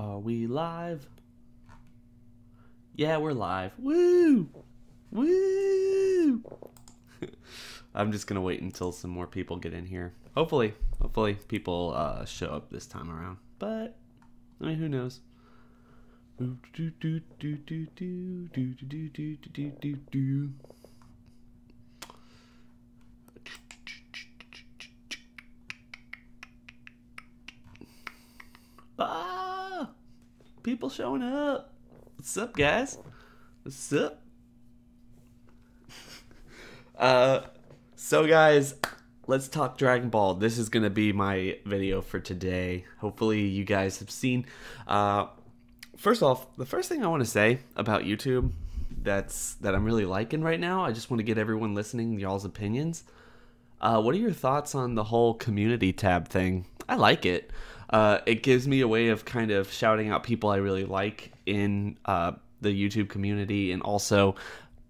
Are we live? Yeah, we're live. Woo! Woo! I'm just gonna wait until some more people get in here. Hopefully people show up this time around. But I mean, who knows? Ah! People showing up. What's up, guys? What's up? So guys, let's talk Dragon Ball. This is gonna be my video for today. Hopefully you guys have seen. First off, the first thing I want to say about YouTube that I'm really liking right now, I just want to get everyone listening y'all's opinions. What are your thoughts on the whole community tab thing? I like it. It gives me a way of kind of shouting out people I really like in the YouTube community, and also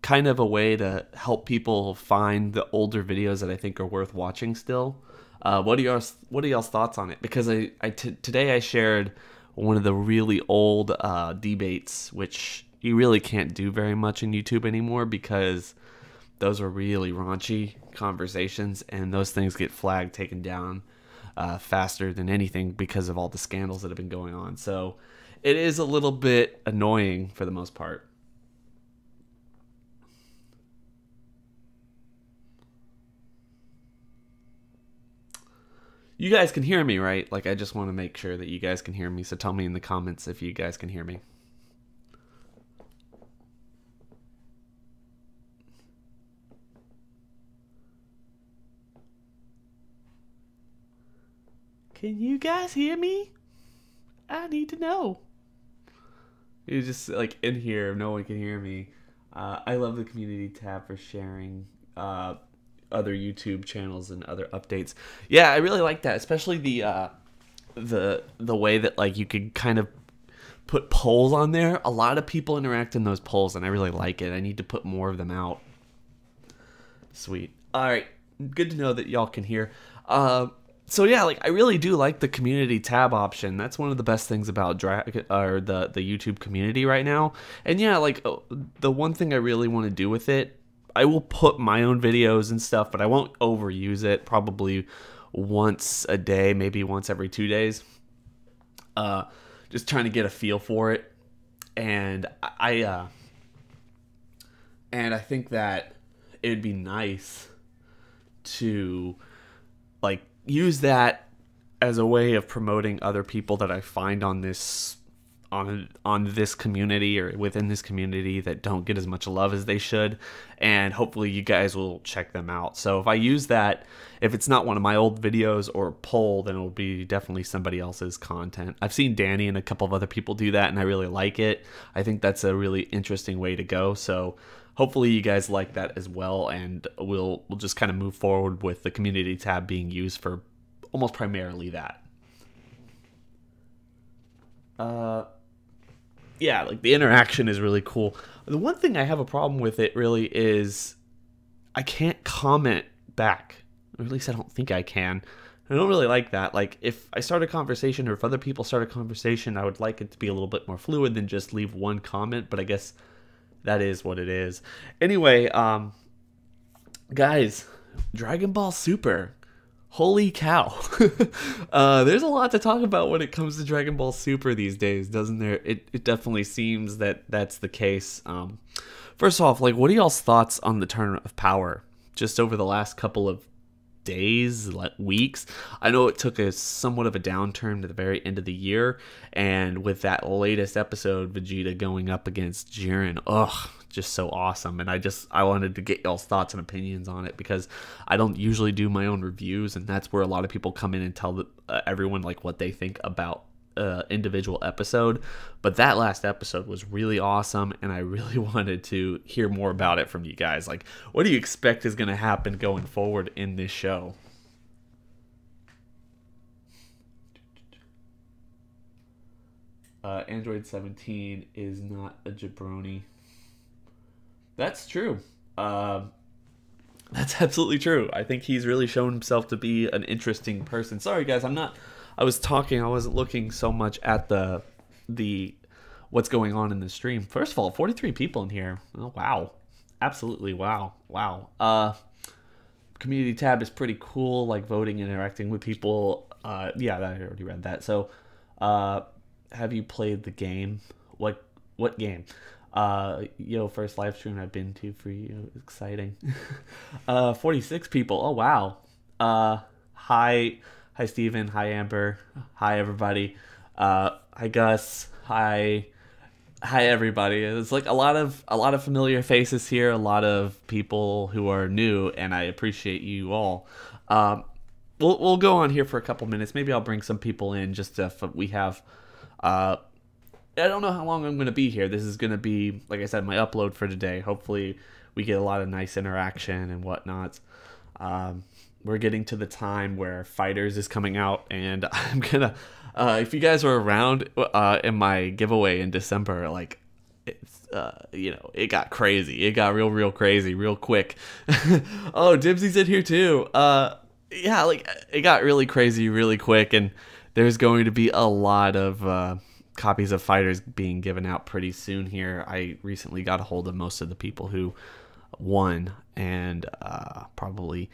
kind of a way to help people find the older videos that I think are worth watching still. What are y'all's thoughts on it? Because today I shared one of the really old debates, which you really can't do very much in YouTube anymore because those are really raunchy conversations, and those things get flagged, taken down faster than anything because of all the scandals that have been going on. So it is a little bit annoying for the most part. You guys can hear me, right? Like, I just want to make sure that you guys can hear me, so tell me in the comments if you guys can hear me. Can you guys hear me? I need to know. You're just like in here, no one can hear me. I love the community tab for sharing other YouTube channels and other updates. Yeah, I really like that, especially the way that like you could kind of put polls on there. A lot of people interact in those polls, and I really like it. I need to put more of them out. Sweet. All right, good to know that y'all can hear. So yeah, like I really do like the community tab option. That's one of the best things about the YouTube community right now. And yeah, like the one thing I really want to do with it, I will put my own videos and stuff, but I won't overuse it. Probably once a day, maybe once every 2 days. Just trying to get a feel for it, and I think that it would be nice to like use that as a way of promoting other people that I find on this community or within this community that don't get as much love as they should, and hopefully you guys will check them out. So if I use that, if it's not one of my old videos or a poll, then it'll be definitely somebody else's content. I've seen Danny and a couple of other people do that, and I really like it. I think that's a really interesting way to go. So hopefully you guys like that as well, and we'll just kind of move forward with the community tab being used for almost primarily that. Yeah, like the interaction is really cool. The one thing I have a problem with it really is I can't comment back. Or at least I don't think I can. I don't really like that. Like if I start a conversation or if other people start a conversation, I would like it to be a little bit more fluid than just leave one comment, but I guess that is what it is. Anyway, guys, Dragon Ball Super. Holy cow. There's a lot to talk about when it comes to Dragon Ball Super these days, doesn't there? It definitely seems that that's the case. First off, like, what are y'all's thoughts on the Tournament of Power? Just over the last couple of days, weeks. I know it took a somewhat of a downturn to the very end of the year, and with that latest episode, Vegeta going up against Jiren, just so awesome. And I wanted to get y'all's thoughts and opinions on it because I don't usually do my own reviews, and that's where a lot of people come in and tell everyone like what they think about individual episode. But that last episode was really awesome, and I really wanted to hear more about it from you guys. Like, what do you expect is going to happen going forward in this show? Android 17 is not a jabroni. That's true. That's absolutely true. I think he's really shown himself to be an interesting person. Sorry, guys, I was talking. I wasn't looking so much at the the what's going on in the stream. First of all, 43 people in here. Oh wow, absolutely wow, wow. Community tab is pretty cool, like voting and interacting with people. Yeah, I already read that. So, have you played the game? What game? First live stream I've been to for you. Exciting. 46 people. Oh wow. Hi Steven. Hi Amber. Hi everybody. Hi Gus. Hi everybody. It's like a lot of familiar faces here, a lot of people who are new, and I appreciate you all. We'll go on here for a couple minutes. Maybe I'll bring some people in just if we have I don't know how long I'm going to be here. This is going to be, like I said, my upload for today. Hopefully we get a lot of nice interaction and whatnot. We're getting to the time where Fighters is coming out, and I'm gonna if you guys were around in my giveaway in December, like it's it got crazy. It got real crazy real quick. Oh, Dibsy's in here too. Yeah, like it got really crazy really quick, and there's going to be a lot of copies of Fighters being given out pretty soon here. I recently got a hold of most of the people who won, and probably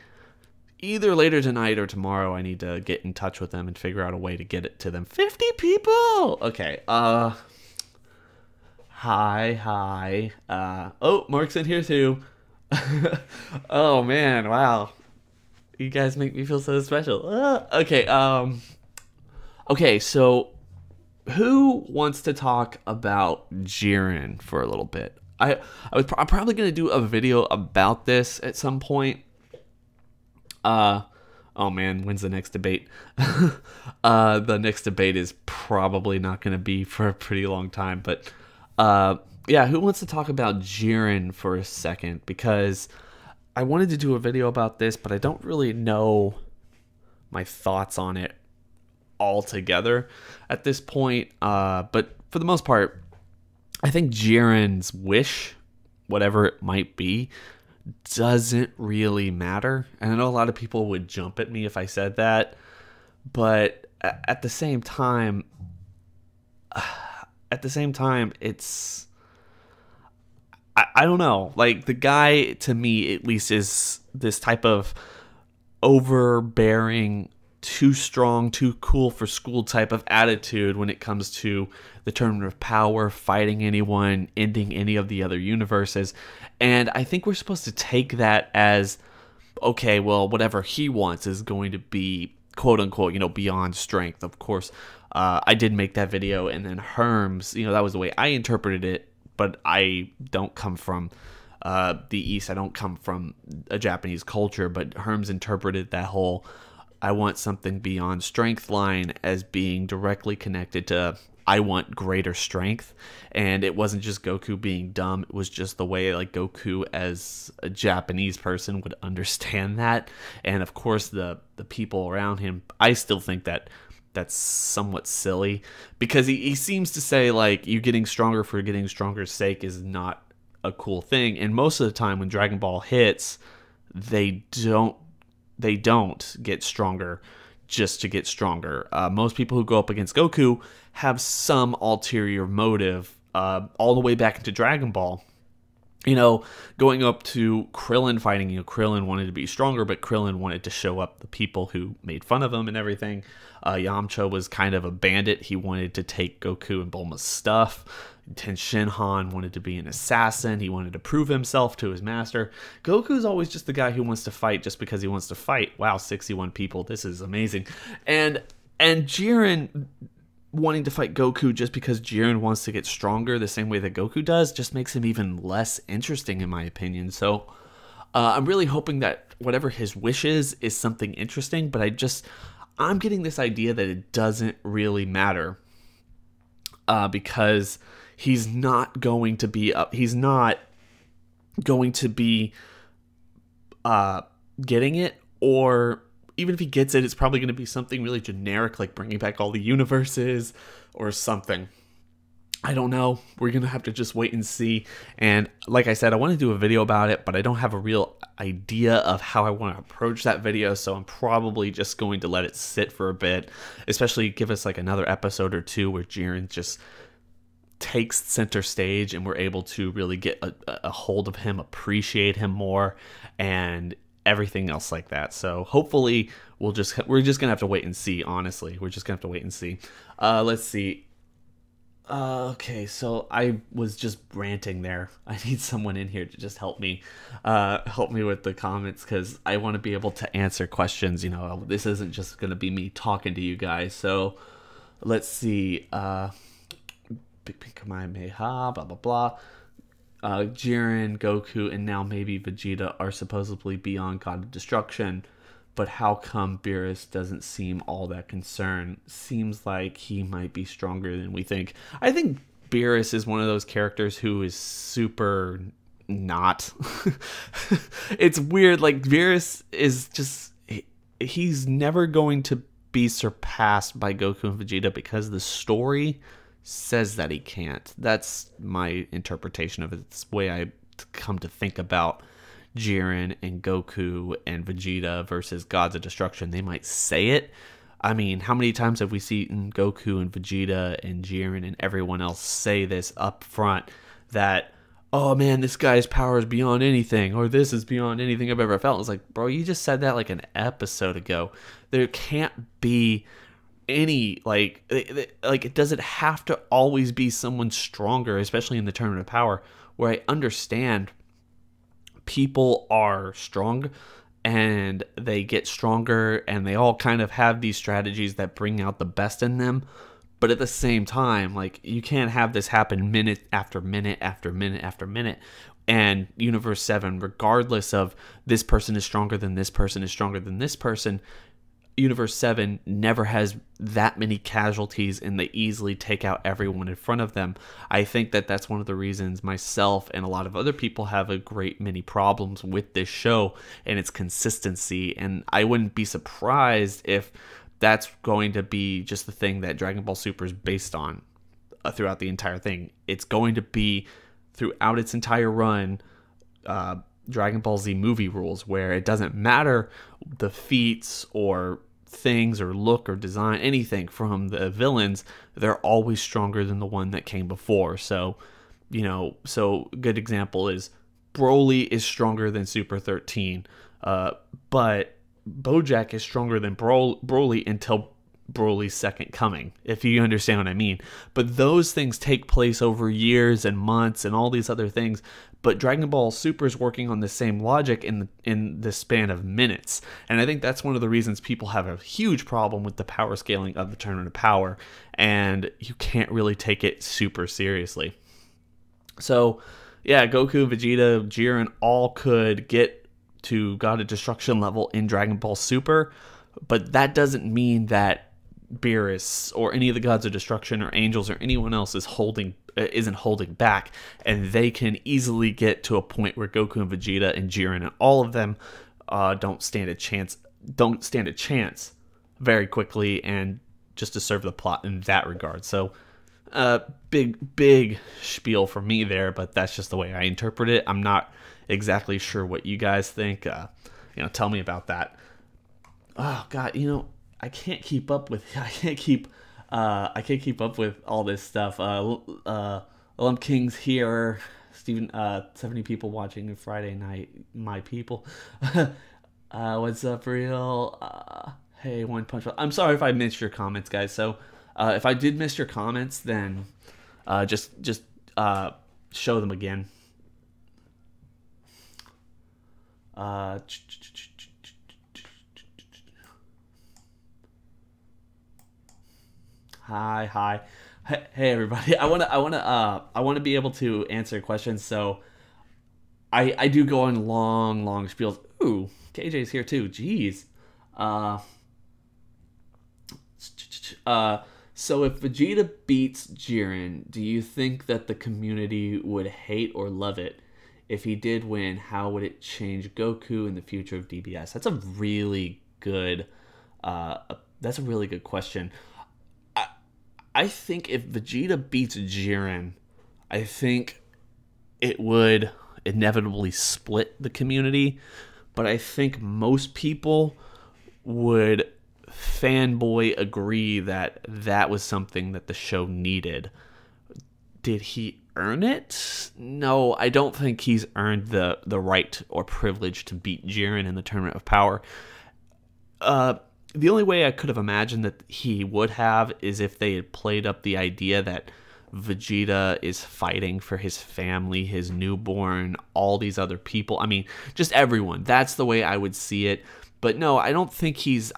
either later tonight or tomorrow I need to get in touch with them and figure out a way to get it to them. 50 people! Okay, hi. Oh, Mark's in here too. Oh man, wow. You guys make me feel so special. Okay, so who wants to talk about Jiren for a little bit? I'm probably going to do a video about this at some point. Oh man, when's the next debate? The next debate is probably not going to be for a pretty long time, but yeah, who wants to talk about Jiren for a second? Because I wanted to do a video about this, but I don't really know my thoughts on it altogether at this point. But for the most part, I think Jiren's wish, whatever it might be, doesn't really matter. And I know a lot of people would jump at me if I said that, but at the same time, it's I don't know. Like, the guy, to me at least, is this type of overbearing, too strong, too cool for school type of attitude when it comes to the tournament of power, fighting anyone, ending any of the other universes. And I think we're supposed to take that as, okay, well, whatever he wants is going to be, quote unquote, beyond strength. Of course, I did make that video, and then Herms, that was the way I interpreted it, but I don't come from the East. I don't come from a Japanese culture, but Herms interpreted that whole I want something beyond strength line as being directly connected to I want greater strength. And it wasn't just Goku being dumb, it was just the way like Goku as a Japanese person would understand that. And of course the people around him, I still think that that's somewhat silly, because he seems to say like you getting stronger for getting stronger's sake is not a cool thing. And most of the time when Dragon Ball hits, they don't get stronger just to get stronger. Most people who go up against Goku have some ulterior motive, all the way back into Dragon Ball. Going up to Krillin fighting, Krillin wanted to be stronger, but Krillin wanted to show up the people who made fun of him and everything. Yamcha was kind of a bandit. He wanted to take Goku and Bulma's stuff. Tenshinhan wanted to be an assassin. He wanted to prove himself to his master. Goku's always just the guy who wants to fight just because he wants to fight. Wow, 61 people. This is amazing. And Jiren wanting to fight Goku just because Jiren wants to get stronger the same way that Goku does just makes him even less interesting, in my opinion. So I'm really hoping that whatever his wish is something interesting, but I'm getting this idea that it doesn't really matter, because he's not going to be getting it, or even if he gets it, it's probably going to be something really generic, like bringing back all the universes or something. I don't know. We're going to have to just wait and see. And like I said, I want to do a video about it, but I don't have a real idea of how I want to approach that video. So I'm probably just going to let it sit for a bit, especially give us like another episode or two where Jiren just takes center stage and we're able to really get a hold of him, appreciate him more, and everything else like that. So hopefully we're just gonna have to wait and see. Honestly, we're just gonna have to wait and see. Let's see. Okay, so I was just ranting there. I need someone in here to just help me with the comments, because I want to be able to answer questions. You know, this isn't just gonna be me talking to you guys. So let's see. Big Pink Kamehameha, blah blah blah. Jiren, Goku, and now maybe Vegeta are supposedly beyond God of Destruction, but how come Beerus doesn't seem all that concerned? Seems like he might be stronger than we think. I think Beerus is one of those characters who is super not. It's weird. Like, Beerus is just, he's never going to be surpassed by Goku and Vegeta because the story says that he can't. That's my interpretation of it. It's the way I come to think about Jiren and Goku and Vegeta versus Gods of Destruction. They might say it. I mean, how many times have we seen Goku and Vegeta and Jiren and everyone else say this up front, that, oh man, this guy's power is beyond anything, or this is beyond anything I've ever felt. It's like, bro, you just said that like an episode ago. There can't be any, like it doesn't have to always be someone stronger, especially in the Tournament of Power, where I understand people are strong and they get stronger and they all kind of have these strategies that bring out the best in them. But at the same time, like, you can't have this happen minute after minute after minute after minute. And Universe 7, regardless of this person is stronger than this person is stronger than this person, Universe 7 never has that many casualties and they easily take out everyone in front of them. I think that that's one of the reasons myself and a lot of other people have a great many problems with this show and its consistency. And I wouldn't be surprised if that's going to be just the thing that Dragon Ball Super is based on throughout the entire thing. It's going to be, throughout its entire run, Dragon Ball Z movie rules, where it doesn't matter the feats or things or look or design, anything from the villains, they're always stronger than the one that came before. So, you know, so a good example is Broly is stronger than Super 13, but Bojack is stronger than Broly until Broly's second coming, if you understand what I mean. But those things take place over years and months and all these other things. But Dragon Ball Super is working on the same logic in the span of minutes. And I think that's one of the reasons people have a huge problem with the power scaling of the Tournament of Power. And you can't really take it super seriously. So, yeah, Goku, Vegeta, Jiren all could get to God of Destruction level in Dragon Ball Super. But that doesn't mean that Beerus or any of the Gods of Destruction or Angels or anyone else isn't holding back, and they can easily get to a point where Goku and Vegeta and Jiren and all of them don't stand a chance very quickly, and just to serve the plot in that regard. So big spiel for me there, but that's just the way I interpret it. I'm not exactly sure what you guys think. Tell me about that. Oh God, I can't keep up with all this stuff. Lump King's here. Steven, 70 people watching Friday night. My people. What's up, real? Hey, One Punch. I'm sorry if I missed your comments, guys. So, if I did miss your comments, then just show them again. Hi. Hey everybody. I want to be able to answer questions, so I do go on long spiels. Ooh, KJ's here too. Jeez. So if Vegeta beats Jiren, do you think that the community would hate or love it? If he did win, how would it change Goku in the future of DBS? That's a really good question. I think if Vegeta beats Jiren, I think it would inevitably split the community, but I think most people would fanboy agree that that was something that the show needed. Did he earn it? No, I don't think he's earned the right or privilege to beat Jiren in the Tournament of Power. The only way I could have imagined that he would have is if they had played up the idea that Vegeta is fighting for his family, his newborn, all these other people. I mean, just everyone. That's the way I would see it. But no, I don't think he's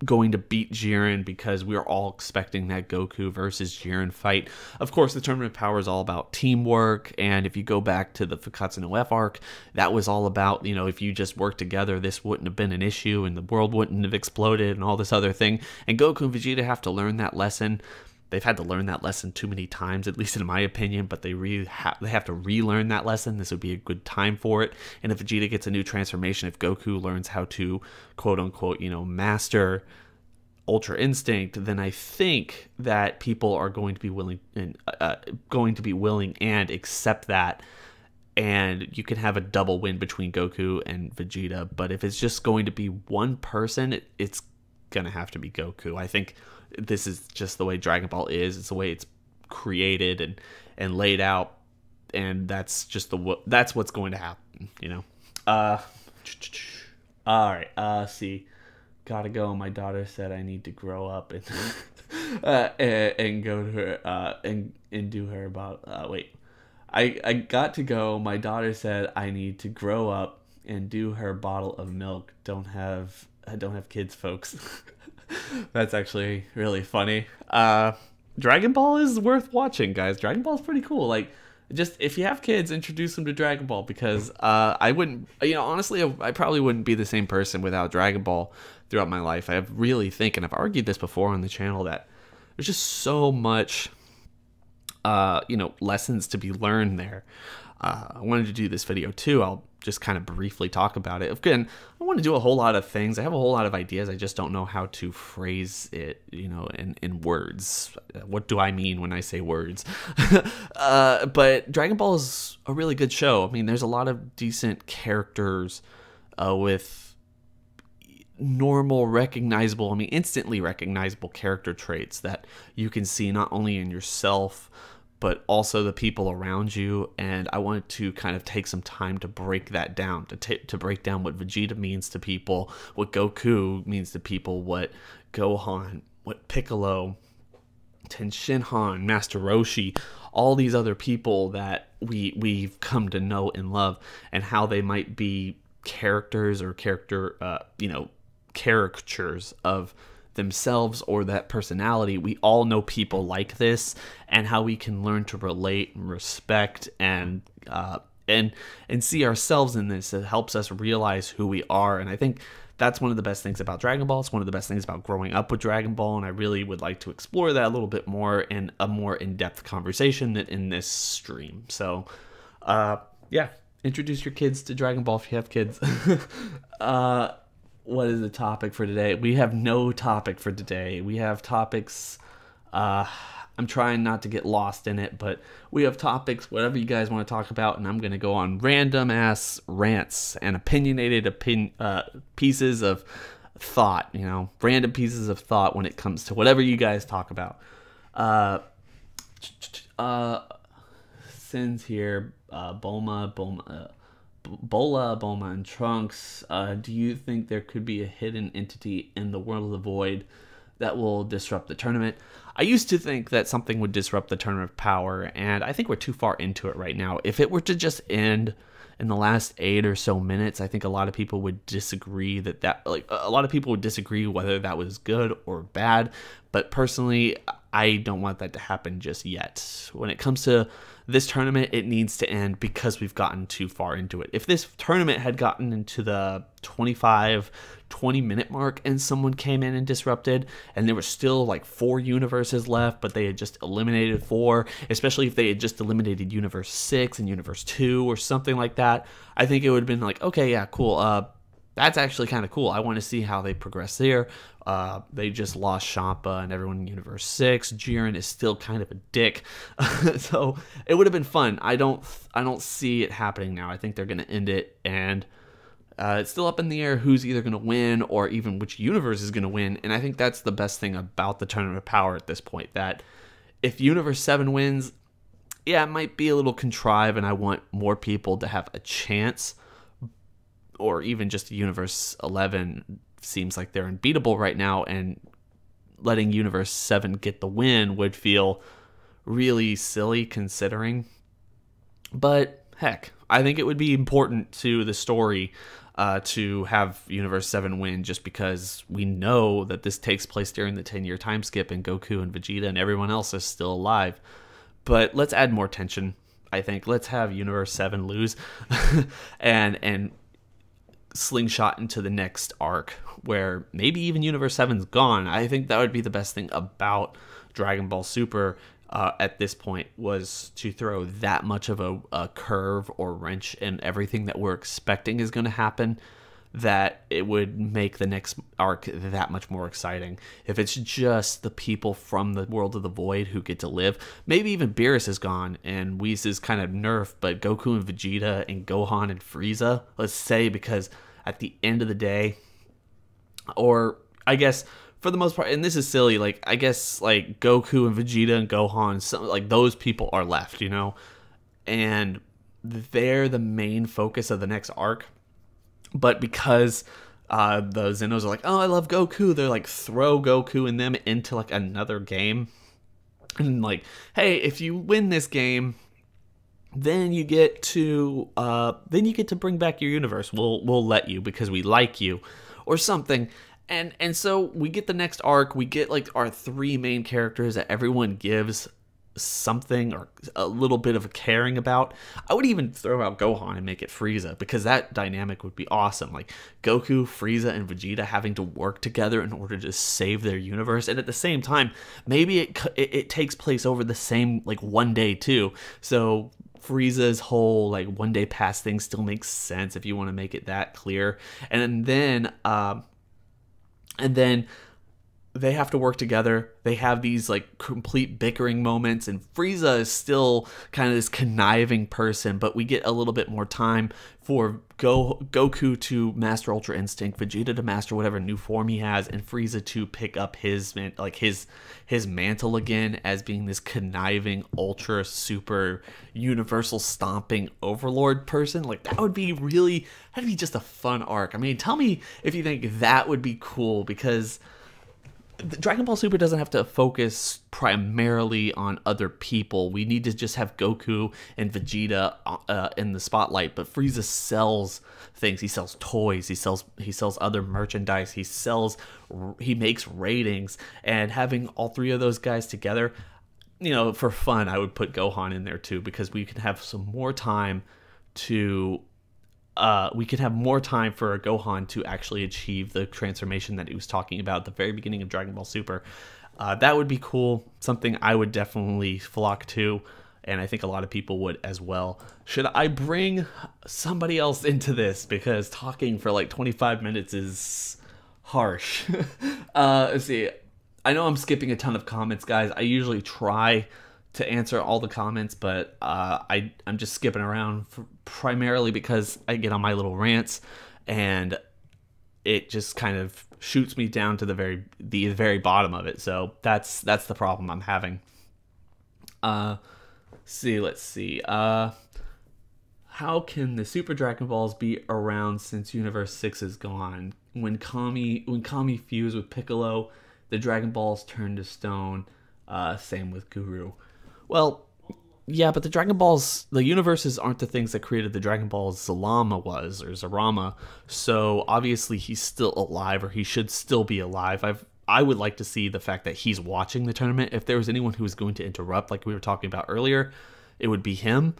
going to beat Jiren because we're all expecting that Goku versus Jiren fight. Of course, the Tournament of Power is all about teamwork, and if you go back to the Fakatsu no F arc, that was all about, you know, if you just work together, this wouldn't have been an issue, and the world wouldn't have exploded, and all this other thing. And Goku and Vegeta have to learn that lesson. They've had to learn that lesson too many times, at least in my opinion, but they have to relearn that lesson. This would be a good time for it. And if Vegeta gets a new transformation, if Goku learns how to, quote unquote, you know, master Ultra Instinct, then I think that people are going to be willing and accept that, and you can have a double win between Goku and Vegeta. But if it's just going to be one person, it's gonna have to be Goku. I think this is just the way Dragon Ball is. It's the way it's created and laid out, and that's just that's what's going to happen, you know. All right. See, gotta go. My daughter said I need to grow up and and go to her and do her about. Wait, I got to go. My daughter said I need to grow up and do her bottle of milk. I don't have kids, folks. That's actually really funny. Dragon Ball is worth watching, guys. Dragon Ball is pretty cool. Like, just if you have kids, introduce them to Dragon Ball, because I wouldn't, you know, honestly, I probably wouldn't be the same person without Dragon Ball throughout my life. I really think, and I've argued this before on the channel, that there's just so much, you know, lessons to be learned there. I wanted to do this video too. I'll just kind of briefly talk about it. Again, I want to do a whole lot of things. I have a whole lot of ideas. I just don't know how to phrase it, you know, in words. What do I mean when I say words? But Dragon Ball is a really good show. I mean, there's a lot of decent characters with normal, recognizable, I mean, instantly recognizable character traits that you can see not only in yourself, but also the people around you. And I wanted to kind of take some time to break that down, to break down what Vegeta means to people, what Goku means to people, what Gohan, what Piccolo, Tenshinhan, Master Roshi, all these other people that we've come to know and love, and how they might be characters or you know, caricatures of themselves or that personality. We all know people like this, and how we can learn to relate and respect and see ourselves in this. It helps us realize who we are, and I think that's one of the best things about Dragon Ball. It's one of the best things about growing up with Dragon Ball, and I really would like to explore that a little bit more in a more in-depth conversation than in this stream. So yeah, introduce your kids to Dragon Ball if you have kids. What is the topic for today? We have no topic for today. We have topics. I'm trying not to get lost in it, but we have topics, whatever you guys want to talk about, and I'm going to go on random ass rants and opinionated pieces of thought, you know, random pieces of thought when it comes to whatever you guys talk about. Sins here, Bulma, and Trunks. Do you think there could be a hidden entity in the world of the void that will disrupt the tournament? I used to think that something would disrupt the Tournament of Power, and I think we're too far into it right now. If it were to just end in the last 8 or so minutes, I think a lot of people would disagree a lot of people would disagree whether that was good or bad. But personally, I don't want that to happen just yet. When it comes to this tournament, it needs to end because we've gotten too far into it. If this tournament had gotten into the 20-minute mark and someone came in and disrupted, and there were still like 4 universes left, but they had just eliminated 4, especially if they had just eliminated Universe 6 and Universe 2 or something like that, I think it would have been like, okay, yeah, cool. that's actually kind of cool. I want to see how they progress there. They just lost Champa and everyone in Universe 6. Jiren is still kind of a dick. So it would have been fun. I don't see it happening now. I think they're going to end it, and it's still up in the air who's either going to win or even which universe is going to win. And I think that's the best thing about the Tournament of Power at this point, that if Universe 7 wins, yeah, it might be a little contrived, and I want more people to have a chance. Or even just Universe 11 seems like they're unbeatable right now, and letting Universe 7 get the win would feel really silly considering. But heck, I think it would be important to the story to have Universe 7 win, just because we know that this takes place during the 10-year time skip, and Goku and Vegeta and everyone else is still alive. But let's add more tension, I think. Let's have Universe 7 lose and slingshot into the next arc where maybe even Universe 7's gone. I think that would be the best thing about Dragon Ball Super at this point, was to throw that much of a curve or wrench in everything that we're expecting is going to happen, that it would make the next arc that much more exciting. If it's just the people from the world of the void who get to live, maybe even Beerus is gone and Whis is kind of nerfed, but Goku and Vegeta and Gohan and Frieza, let's say, because at the end of the day, or I guess for the most part, and this is silly, like I guess like Goku and Vegeta and Gohan, some, like those people are left, you know, and they're the main focus of the next arc. But because the Zenos are like, oh, I love Goku, they're like, throw Goku and them into like another game. And like, hey, if you win this game, then you get to bring back your universe. We'll let you because we like you, or something. And so we get the next arc. We get like our three main characters that everyone gives something or a little bit of a caring about. I would even throw out Gohan and make it Frieza, because that dynamic would be awesome. Like Goku, Frieza, and Vegeta having to work together in order to save their universe, and at the same time, maybe it takes place over the same like one day too. So Frieza's whole like one day pass thing still makes sense if you want to make it that clear. And then they have to work together. They have these like complete bickering moments, and Frieza is still kind of this conniving person, but we get a little bit more time for Goku to master Ultra Instinct, Vegeta to master whatever new form he has, and Frieza to pick up his mantle again as being this conniving, ultra super universal stomping overlord person. Like that'd be just a fun arc. I mean, tell me if you think that would be cool, because Dragon Ball Super doesn't have to focus primarily on other people. We need to just have Goku and Vegeta in the spotlight. But Frieza sells things. He sells toys. He sells other merchandise. He makes ratings. And having all three of those guys together, you know, for fun, I would put Gohan in there too, because we can have some more time to. We could have more time for Gohan to actually achieve the transformation that he was talking about at the very beginning of Dragon Ball Super. That would be cool. Something I would definitely flock to, and I think a lot of people would as well. Should I bring somebody else into this? Because talking for like 25 minutes is harsh. Let's see. I know I'm skipping a ton of comments, guys. I usually try to answer all the comments, but I'm just skipping around primarily because I get on my little rants, and it just kind of shoots me down to the very bottom of it. So that's the problem I'm having. Let's see. How can the Super Dragon Balls be around since Universe 6 is gone? When Kami fused with Piccolo, the Dragon Balls turned to stone. Same with Guru. Well, yeah, but the Dragon Balls, the universes aren't the things that created the Dragon Balls. Zarama. So obviously he's still alive, or he should still be alive. I would like to see the fact that he's watching the tournament. If there was anyone who was going to interrupt, like we were talking about earlier, it would be him,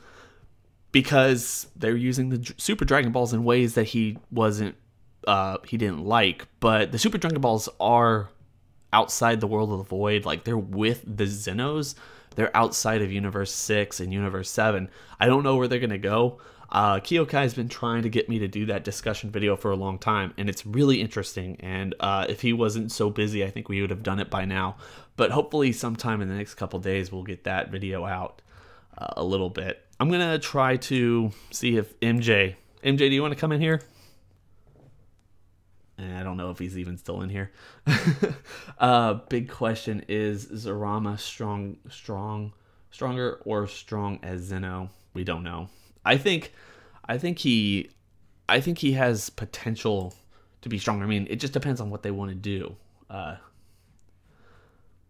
because they're using the Super Dragon Balls in ways that he didn't like. But the Super Dragon Balls are outside the world of the void. Like they're with the Zenos. They're outside of Universe 6 and Universe 7. I don't know where they're going to go. Kyokai has been trying to get me to do that discussion video for a long time, and it's really interesting. And if he wasn't so busy, I think we would have done it by now. But hopefully sometime in the next couple days, we'll get that video out a little bit. I'm going to try to see if MJ, do you want to come in here? I don't know if he's even still in here. Big question, is Zarama stronger or strong as Zeno? We don't know. I think he has potential to be stronger. I mean, it just depends on what they want to do. All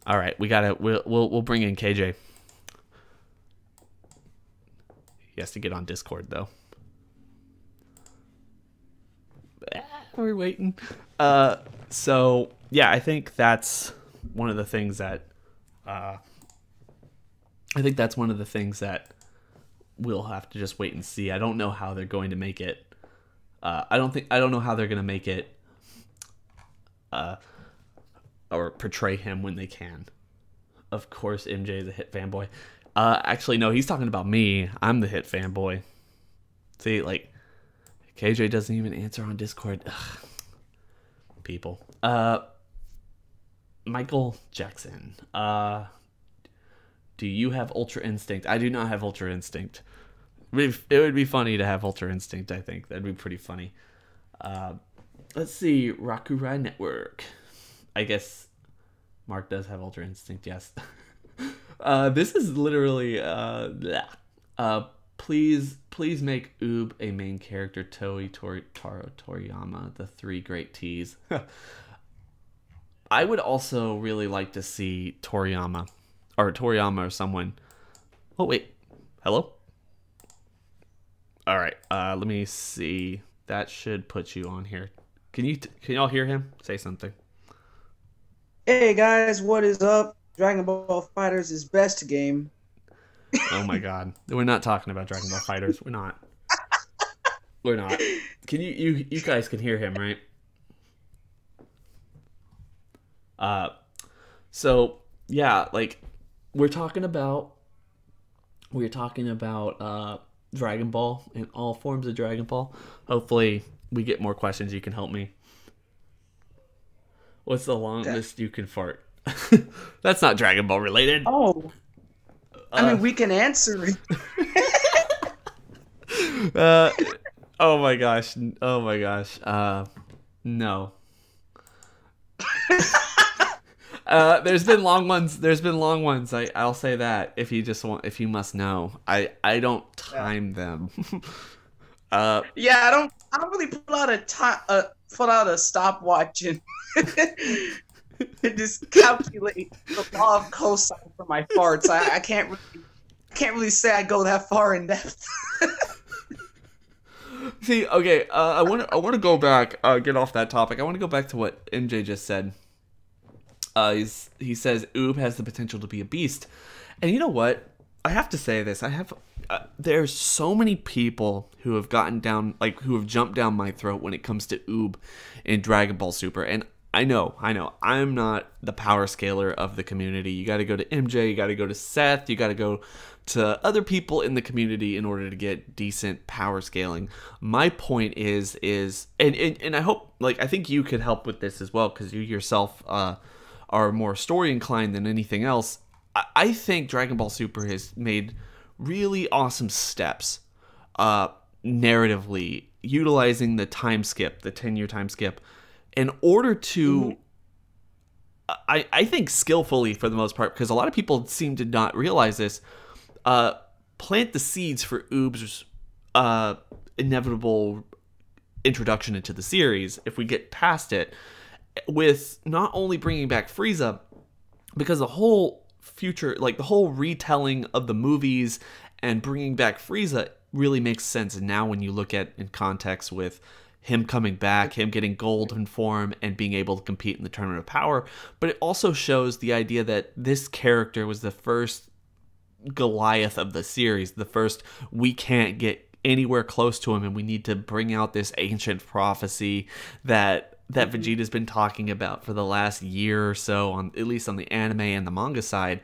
right, we'll bring in KJ. He has to get on Discord though. We're waiting. So yeah, I think that's one of the things that we'll have to just wait and see. I don't know how they're going to make it. I don't know how they're going to make it or portray him when they can. Of course, MJ is a Hit fanboy. Actually, no, he's talking about me. I'm the Hit fanboy. See, like, KJ doesn't even answer on Discord. Ugh. People. Michael Jackson. Do you have Ultra Instinct? I do not have Ultra Instinct. It would be funny to have Ultra Instinct, I think. That'd be pretty funny. Let's see. Rakurai Network. I guess Mark does have Ultra Instinct, yes. This is literally... Please make Oob a main character. Toei, Taro, Toriyama, the three great T's. I would also really like to see Toriyama or someone. Oh wait, hello. All right, let me see. That should put you on here. Can y'all hear him? Say something. Hey guys, what is up? Dragon Ball FighterZ is best game. Oh my god. We're not talking about Dragon Ball FighterZ. We're not. We're not. Can you guys can hear him, right? So yeah, like we're talking about Dragon Ball and all forms of Dragon Ball. Hopefully we get more questions. You can help me. What's the longest you can fart? That's not Dragon Ball related. Oh. I mean, we can answer it. Oh my gosh. Oh my gosh. No. There's been long ones. I'll say that if you must know. I don't time them. Yeah, I don't really put out a stopwatch and just calculate the law of cosine for my farts. I can't really say I go that far in depth. See, okay, I want to go back, get off that topic. I want to go back to what MJ just said. He says Oob has the potential to be a beast, and you know what? I have to say this. There's so many people who have who have jumped down my throat when it comes to Oob in Dragon Ball Super, and I know, I'm not the power scaler of the community. You got to go to MJ, you got to go to Seth, you got to go to other people in the community in order to get decent power scaling. My point is, and I hope, like, I think you could help with this as well, because you yourself are more story inclined than anything else. I think Dragon Ball Super has made really awesome steps narratively, utilizing the time skip, the 10-year time skip, in order to, I think skillfully for the most part, because a lot of people seem to not realize this, plant the seeds for Oob's inevitable introduction into the series, if we get past it, with not only bringing back Frieza, because the whole future, like the whole retelling of the movies and bringing back Frieza really makes sense now when you look at in context with him coming back, him getting golden form, and being able to compete in the Tournament of Power. But it also shows the idea that this character was the first Goliath of the series, the first we can't get anywhere close to him, and we need to bring out this ancient prophecy that Vegeta's been talking about for the last year or so, at least on the anime and the manga side,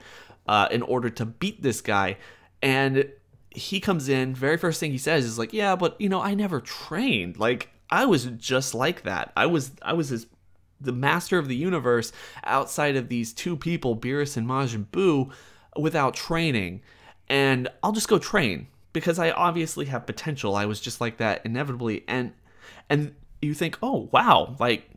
in order to beat this guy. And he comes in, very first thing he says is like, yeah, but I never trained. Like, I was just like that. I was the master of the universe outside of these two people, Beerus and Majin Buu, without training. And I'll just go train because I obviously have potential. I was just like that inevitably. And you think, oh wow, like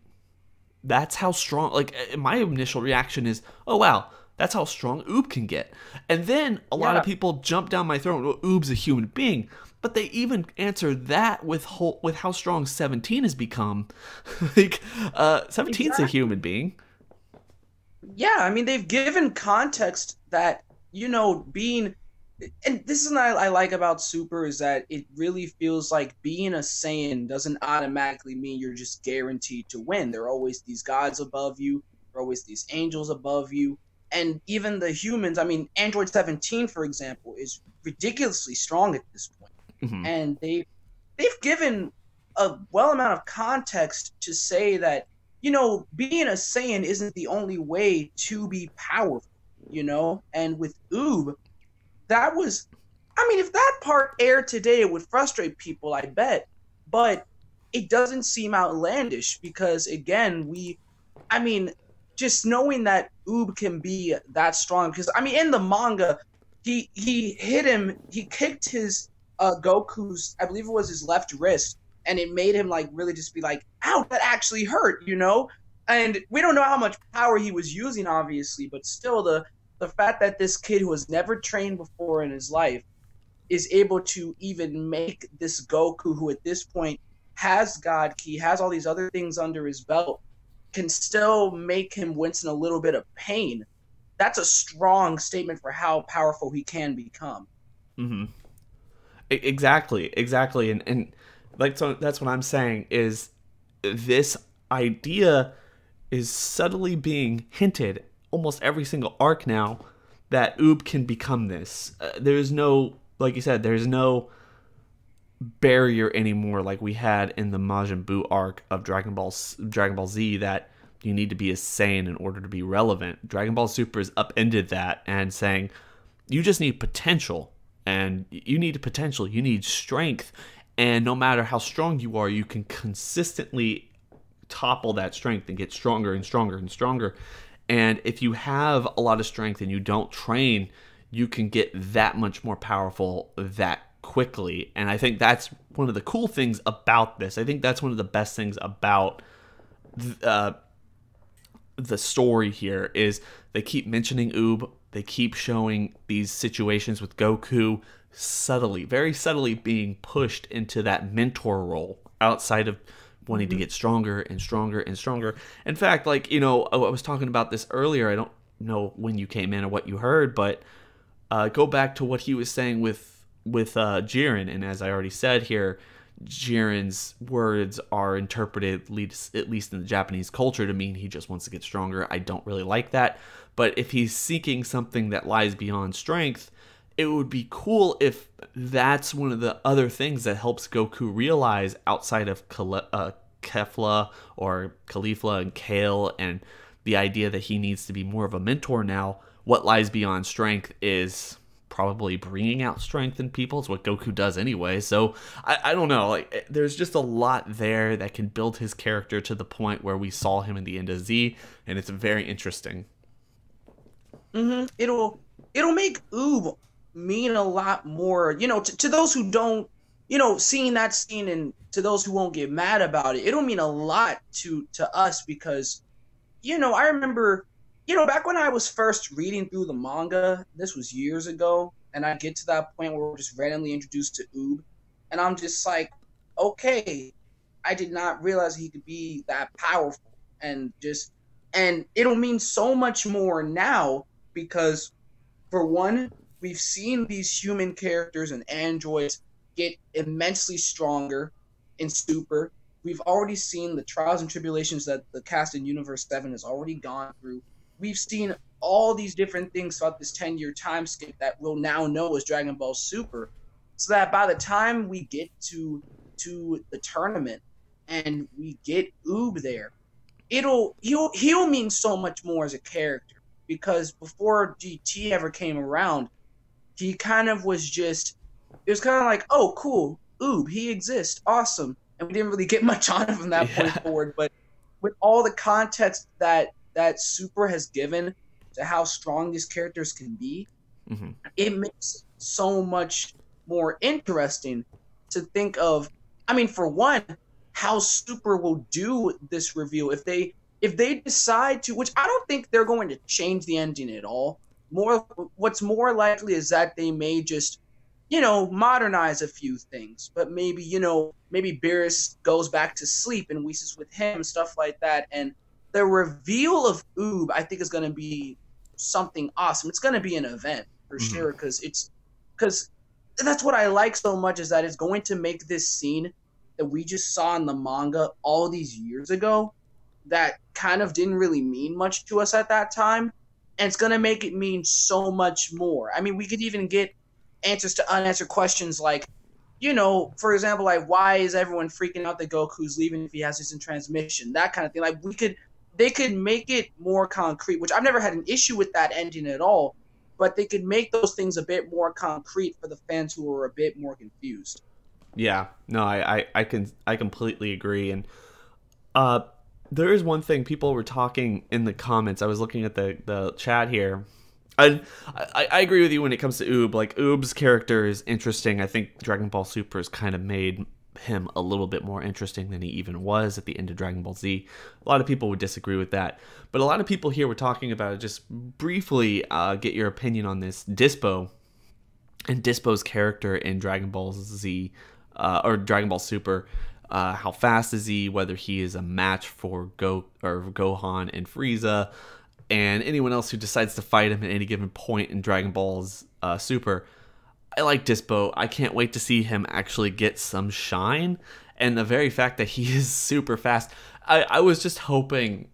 that's how strong. Like, my initial reaction is, oh wow, that's how strong Oob can get. And then a lot of people jump down my throat. Well, Oob's a human being, but they even answer that with how strong 17 has become. Like, 17's a human being. Yeah, I mean they've given context that being, and this is what I like about Super is that it really feels like being a Saiyan doesn't automatically mean you're just guaranteed to win. There are always these gods above you. There are always these angels above you. And even the humans, I mean, Android 17, for example, is ridiculously strong at this point. Mm-hmm. And they've given a well amount of context to say that, being a Saiyan isn't the only way to be powerful, And with Oob, that was, I mean, if that part aired today, it would frustrate people, I bet. But it doesn't seem outlandish because, again, just knowing that Oob can be that strong, because I mean in the manga he hit him, he kicked his Goku's, I believe it was his left wrist, and it made him like really just be like, ow, that actually hurt, and we don't know how much power he was using obviously, but still the fact that this kid who has never trained before in his life is able to even make this Goku, who at this point has God Ki, has all these other things under his belt, can still make him wince in a little bit of pain. That's a strong statement for how powerful he can become. Mm-hmm. Exactly. And like, so that's what I'm saying is this idea is subtly being hinted almost every single arc now that Oob can become this. There's no, like you said, there's no barrier anymore like we had in the Majin Buu arc of Dragon Ball Z, that you need to be a Saiyan in order to be relevant. Dragon Ball Super has upended that and saying you just need potential, and you need strength, and no matter how strong you are, you can consistently topple that strength and get stronger and stronger and stronger. And if you have a lot of strength and you don't train, you can get that much more powerful that quickly. And I think that's one of the cool things about this. I think that's one of the best things about the story here is they keep mentioning Oob. They keep showing these situations with Goku subtly, very subtly being pushed into that mentor role outside of wanting to get stronger and stronger and stronger. In fact, like, I was talking about this earlier. I don't know when you came in or what you heard, but go back to what he was saying with Jiren. And as I already said here, Jiren's words are interpreted, at least in the Japanese culture, to mean he just wants to get stronger. I don't really like that. But if he's seeking something that lies beyond strength, it would be cool if that's one of the other things that helps Goku realize, outside of Kefla or Caulifla and Kale, and the idea that he needs to be more of a mentor now, what lies beyond strength is probably bringing out strength in people. It's what Goku does anyway. So I don't know, like, there's just a lot there that can build his character to the point where we saw him in the end of Z, and it's very interesting. It'll make Oob mean a lot more, to those who don't, seeing that scene, and to those who won't get mad about it, it'll mean a lot to us because, I remember, back when I was first reading through the manga, this was years ago, and I get to that point where we're just randomly introduced to Oob, and I'm just like, okay, I did not realize he could be that powerful, and it'll mean so much more now because, for one, we've seen these human characters and androids get immensely stronger in Super. We've already seen the trials and tribulations that the cast in Universe 7 has already gone through. We've seen all these different things throughout this 10-year time skip that we'll now know as Dragon Ball Super. So that by the time we get to the tournament and we get Oob there, he'll mean so much more as a character. Because before GT ever came around, he kind of was just it was kind of like, oh, cool, Oob, he exists, awesome, and we didn't really get much on him from that point Yeah. forward. But with all the context that Super has given to how strong these characters can be, Hmm. it makes it so much more interesting to think of. I mean, for one, how Super will do this reveal if they decide to, which I don't think they're going to change the ending at all. More, what's more likely is that they may just, modernize a few things, but maybe, maybe Beerus goes back to sleep and Whis with him, stuff like that. And the reveal of Oob, I think, is going to be something awesome. It's going to be an event for Hmm. sure, because that's what I like so much, is that it's going to make this scene that we just saw in the manga all these years ago, that kind of didn't really mean much to us at that time, and it's going to make it mean so much more. I mean, we could even get answers to unanswered questions like, for example, like, why is everyone freaking out that Goku's leaving if he has instant transmission? That kind of thing. Like, they could make it more concrete, which I've never had an issue with that ending at all, but they could make those things a bit more concrete for the fans who are a bit more confused. Yeah. No, I completely agree. And uh, there is one thing people were talking in the comments. I was looking at the chat here. I agree with you when it comes to Oob. Like, Oob's character is interesting. I think Dragon Ball Super has kind of made him a little bit more interesting than he even was at the end of Dragon Ball Z. A lot of people would disagree with that, but a lot of people here were talking about it. Just briefly get your opinion on this. Dispo and Dispo's character in Dragon Ball Z or Dragon Ball Super. How fast is he? Whether he is a match for Gohan and Frieza, and anyone else who decides to fight him at any given point in Dragon Ball's Super. I like Dispo. I can't wait to see him actually get some shine. And the very fact that he is super fast, I was just hoping,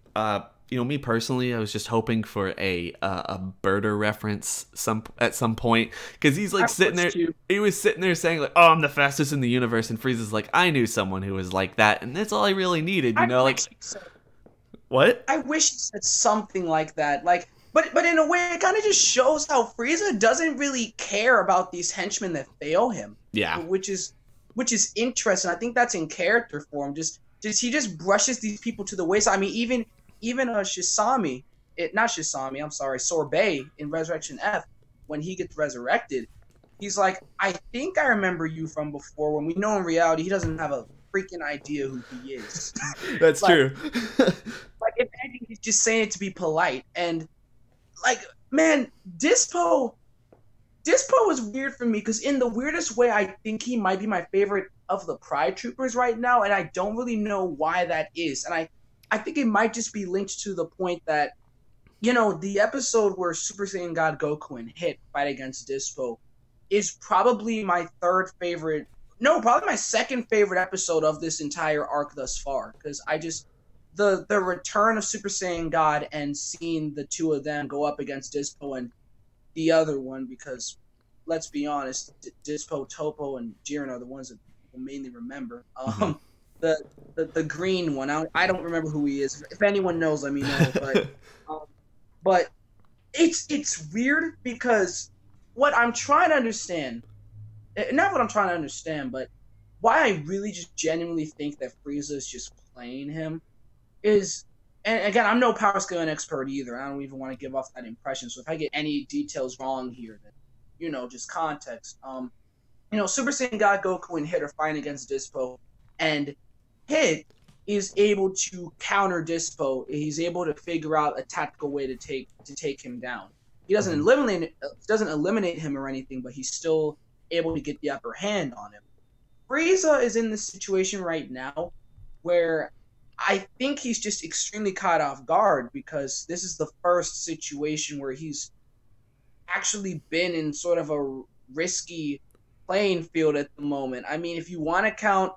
me personally, I was just hoping for a birder reference at some point, because he's like sitting there. He was sitting there saying like, "Oh, I'm the fastest in the universe," and Frieza's like, "I knew someone who was like that," and that's all I really needed, like. What? I wish he said something like that. Like, but in a way, it kind of just shows how Frieza doesn't really care about these henchmen that fail him. Yeah. Which is interesting. I think that's in character for him. Just he just brushes these people to the wayside. I mean, even Shisami, not Shisami. I'm sorry, Sorbet in Resurrection F, when he gets resurrected, he's like, I think I remember you from before. When we know in reality, he doesn't have a freaking idea who he is. That's true. Like, if anything, he's just saying it to be polite. And, like, man, Dispo was weird for me, because in the weirdest way, I think he might be my favorite of the Pride Troopers right now, and I don't really know why that is. And I think it might just be linked to the point that, the episode where Super Saiyan God Goku and Hit fight against Dispo is probably my third favorite. No, probably my second favorite episode of this entire arc thus far, because I just the return of Super Saiyan God and seeing the two of them go up against Dispo and the other one, because let's be honest, Dispo, Topo, and Jiren are the ones that people mainly remember. The green one, I don't remember who he is. If anyone knows, let me know. But it's weird, because what I'm trying to understand, not what I'm trying to understand, but why I really just genuinely think that Frieza is just playing him is, and again, I'm no power scaling expert either. I don't even want to give off that impression. So if I get any details wrong here, then, just context. Super Saiyan God Goku and Hit are fighting against Dispo, and Hit is able to counter Dispo. He's able to figure out a tactical way to take him down. He doesn't eliminate him or anything, but he's still able to get the upper hand on him. Frieza is in this situation right now where I think he's just extremely caught off guard, because this is the first situation where he's actually been in sort of a risky playing field at the moment. I mean, if you want to count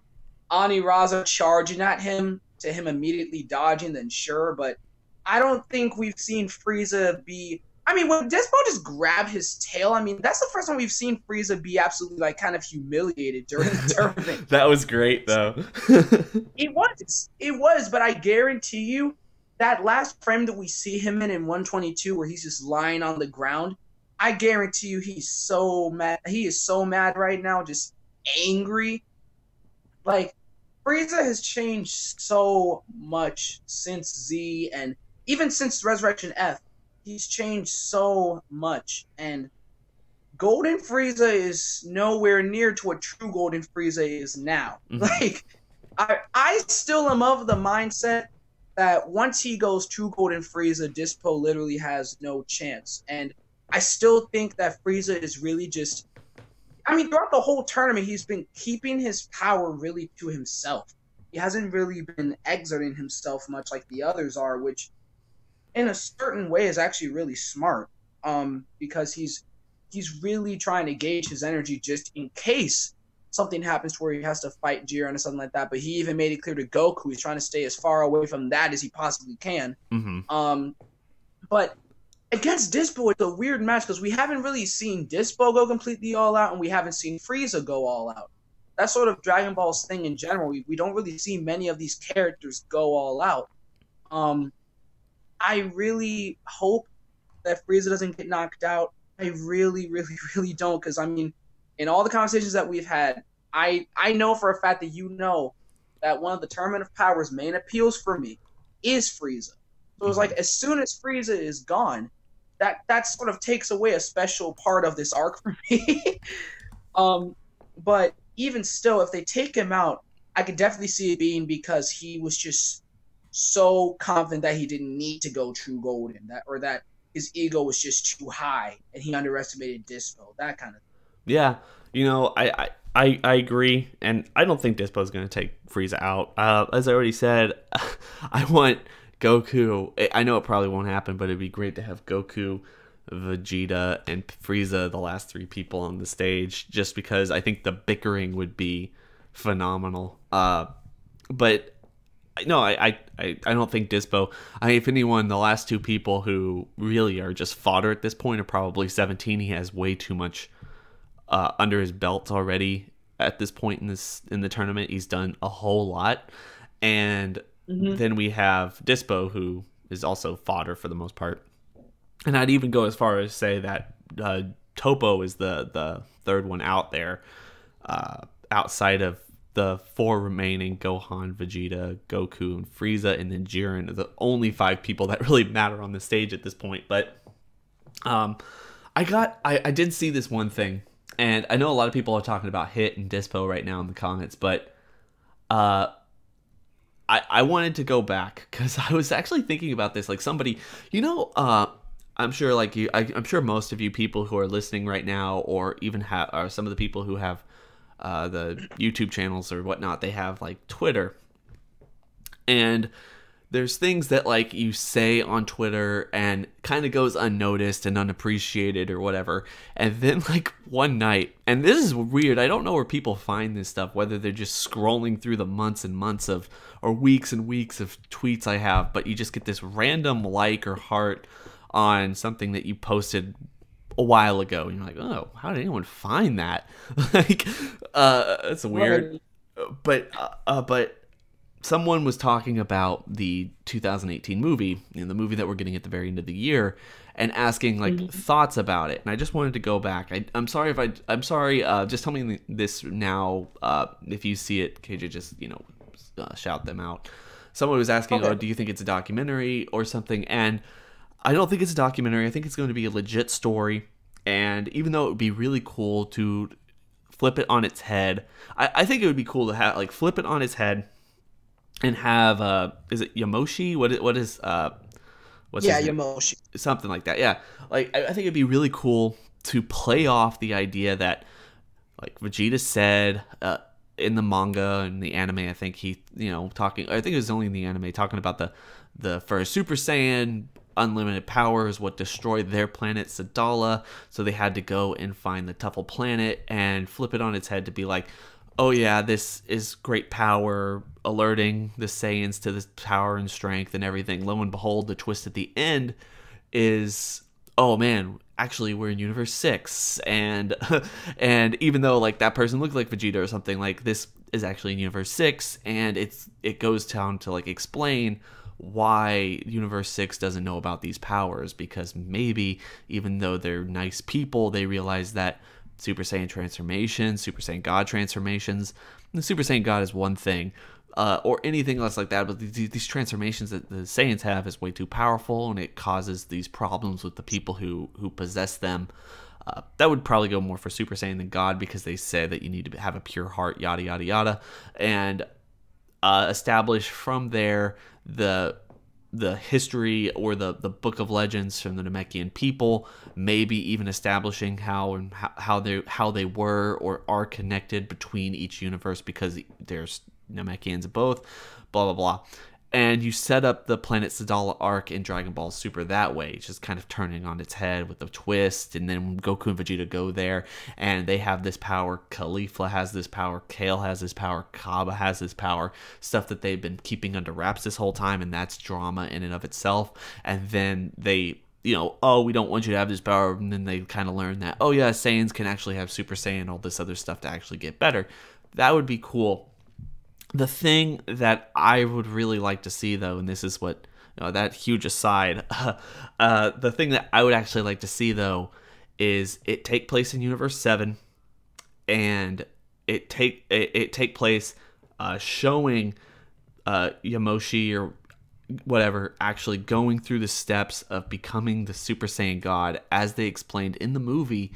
Raza charging at him to him immediately dodging, then sure, but I don't think we've seen Frieza be... I mean, when Dispo just grabbed his tail, I mean, that's the first time we've seen Frieza be absolutely, like, kind of humiliated during the tournament. That was great, though. It was, but I guarantee you that last frame that we see him in 122, where he's just lying on the ground, I guarantee you he's so mad. He is so mad right now, just angry. Like, Frieza has changed so much since Z and even since Resurrection F. He's changed so much. And Golden Frieza is nowhere near to what true Golden Frieza is now. Mm-hmm. Like, I still am of the mindset that once he goes true Golden Frieza, Dispo literally has no chance. And I still think that Frieza is really just, I mean, throughout the whole tournament, he's been keeping his power really to himself. He hasn't really been exerting himself much like the others are, which in a certain way is actually really smart. Because he's really trying to gauge his energy just in case something happens to where he has to fight Jiren or something like that. But he even made it clear to Goku he's trying to stay as far away from that as he possibly can. Mm-hmm. But against Dispo, it's a weird match because we haven't really seen Dispo go completely all out, and we haven't seen Frieza go all out. That's sort of Dragon Ball's thing in general. We don't really see many of these characters go all out. I really hope that Frieza doesn't get knocked out. I really, really, really don't, because, I mean, in all the conversations that we've had, I know for a fact that you know that one of the Tournament of Power's main appeals for me is Frieza. So it's like, as soon as Frieza is gone, that sort of takes away a special part of this arc for me. But even still, if they take him out, I could definitely see it being because he was just so confident that he didn't need to go True Golden, that his ego was just too high and he underestimated Dispo, that kind of thing. Yeah, you know, I agree, and I don't think Dispo's going to take Frieza out. As I already said, I want Goku. I know it probably won't happen, but it'd be great to have Goku, Vegeta, and Frieza, the last three people on the stage, just because I think the bickering would be phenomenal. But no, I don't think Dispo. If anyone, the last two people who really are just fodder at this point are probably 17. He has way too much under his belt already at this point in the tournament. He's done a whole lot, and then we have Dispo, who is also fodder for the most part. And I'd even go as far as say that Topo is the third one out there, outside of the four remaining: Gohan, Vegeta, Goku, and Frieza, and then Jiren are the only five people that really matter on the stage at this point. But I did see this one thing, and I know a lot of people are talking about Hit and Dispo right now in the comments, but I wanted to go back because I was actually thinking about this. Like, somebody, I'm sure, like you, I'm sure most of you people who are listening right now, or even or some of the people who have the YouTube channels or whatnot, they have like Twitter, and there's things that like you say on Twitter and kind of goes unnoticed and unappreciated or whatever. And then like one night, and this is weird, I don't know where people find this stuff, whether they're just scrolling through the months and months of, or weeks and weeks of tweets I have, but you just get this random like or heart on something that you posted a while ago, and you're like, oh, how did anyone find that? Like, that's weird. But someone was talking about the 2018 movie, the movie that we're getting at the very end of the year, and asking like thoughts about it. And I just wanted to go back. I'm sorry. Just tell me this now. If you see it, KJ, just shout them out. Someone was asking, okay, do you think it's a documentary or something? And I don't think it's a documentary. I think it's going to be a legit story. And even though it would be really cool to flip it on its head, I think it would be cool to have like flip it on its head and have is it Yamoshi? What is what's his name? Yamoshi. Something like that. Yeah. Like I think it'd be really cool to play off the idea that like Vegeta said in the manga and the anime, I think I think it was only in the anime, talking about the first Super Saiyan unlimited power is what destroyed their planet Sadala, so they had to go and find the Tuffle planet and flip it on its head to be like, oh yeah, this is great power, alerting the Saiyans to this power and strength and everything. Lo and behold, the twist at the end is, oh man, actually we're in Universe 6, and even though like that person looked like Vegeta or something, like this is actually in Universe 6, and it goes down to like explain why Universe 6 doesn't know about these powers, because maybe even though they're nice people, they realize that Super Saiyan transformations, Super Saiyan God transformations, the Super Saiyan God is one thing, or anything else like that, but these transformations that the Saiyans have is way too powerful, and it causes these problems with the people who possess them. That would probably go more for Super Saiyan than God, because they say that you need to have a pure heart, yada yada yada, and establish from there the history or the book of legends from the Namekian people, maybe even establishing how they were or are connected between each universe, because there's Namekians of both, blah blah blah. And you set up the Planet Sadala arc in Dragon Ball Super that way. It's just kind of turning on its head with a twist. And then Goku and Vegeta go there, and they have this power. Caulifla has this power. Kale has this power. Kaba has this power. Stuff that they've been keeping under wraps this whole time, and that's drama in and of itself. And then they, oh, we don't want you to have this power. And then they kind of learn that, oh yeah, Saiyans can actually have Super Saiyan, all this other stuff to actually get better. That would be cool. The thing that I would really like to see, though, and this is what, that huge aside, the thing that I would actually like to see, though, is it take place in Universe 7, and it take place showing Yamoshi or whatever actually going through the steps of becoming the Super Saiyan God, as they explained in the movie,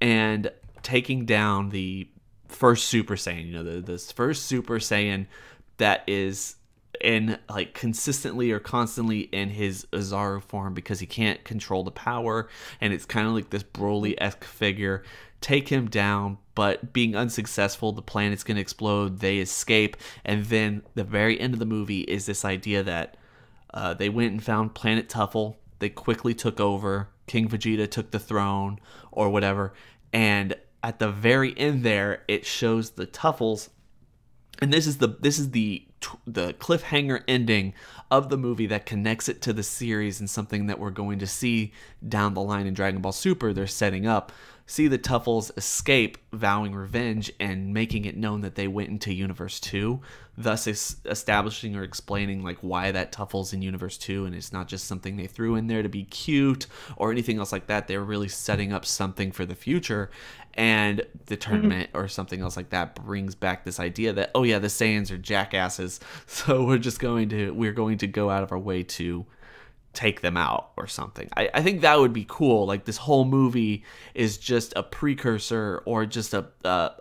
and taking down the first Super Saiyan, this first Super Saiyan that is in consistently or constantly in his Ozaru form, because he can't control the power, and it's kind of like this Broly-esque figure. Take him down, but being unsuccessful, the planet's gonna explode, they escape, and then the very end of the movie is this idea that they went and found Planet Tuffle, they quickly took over, King Vegeta took the throne or whatever, and at the very end there, it shows the Tuffles, and this is the cliffhanger ending of the movie that connects it to the series, and something that we're going to see down the line in Dragon Ball Super. They're setting up. See the Tuffles escape, vowing revenge, and making it known that they went into Universe 2, thus establishing or explaining why that Tuffle's in Universe 2, and it's not just something they threw in there to be cute or anything else like that. They're really setting up something for the future, and the tournament or something else like that brings back this idea that, oh yeah, the Saiyans are jackasses, so we're going to go out of our way to take them out or something. I think that would be cool. This whole movie is just a precursor, or just the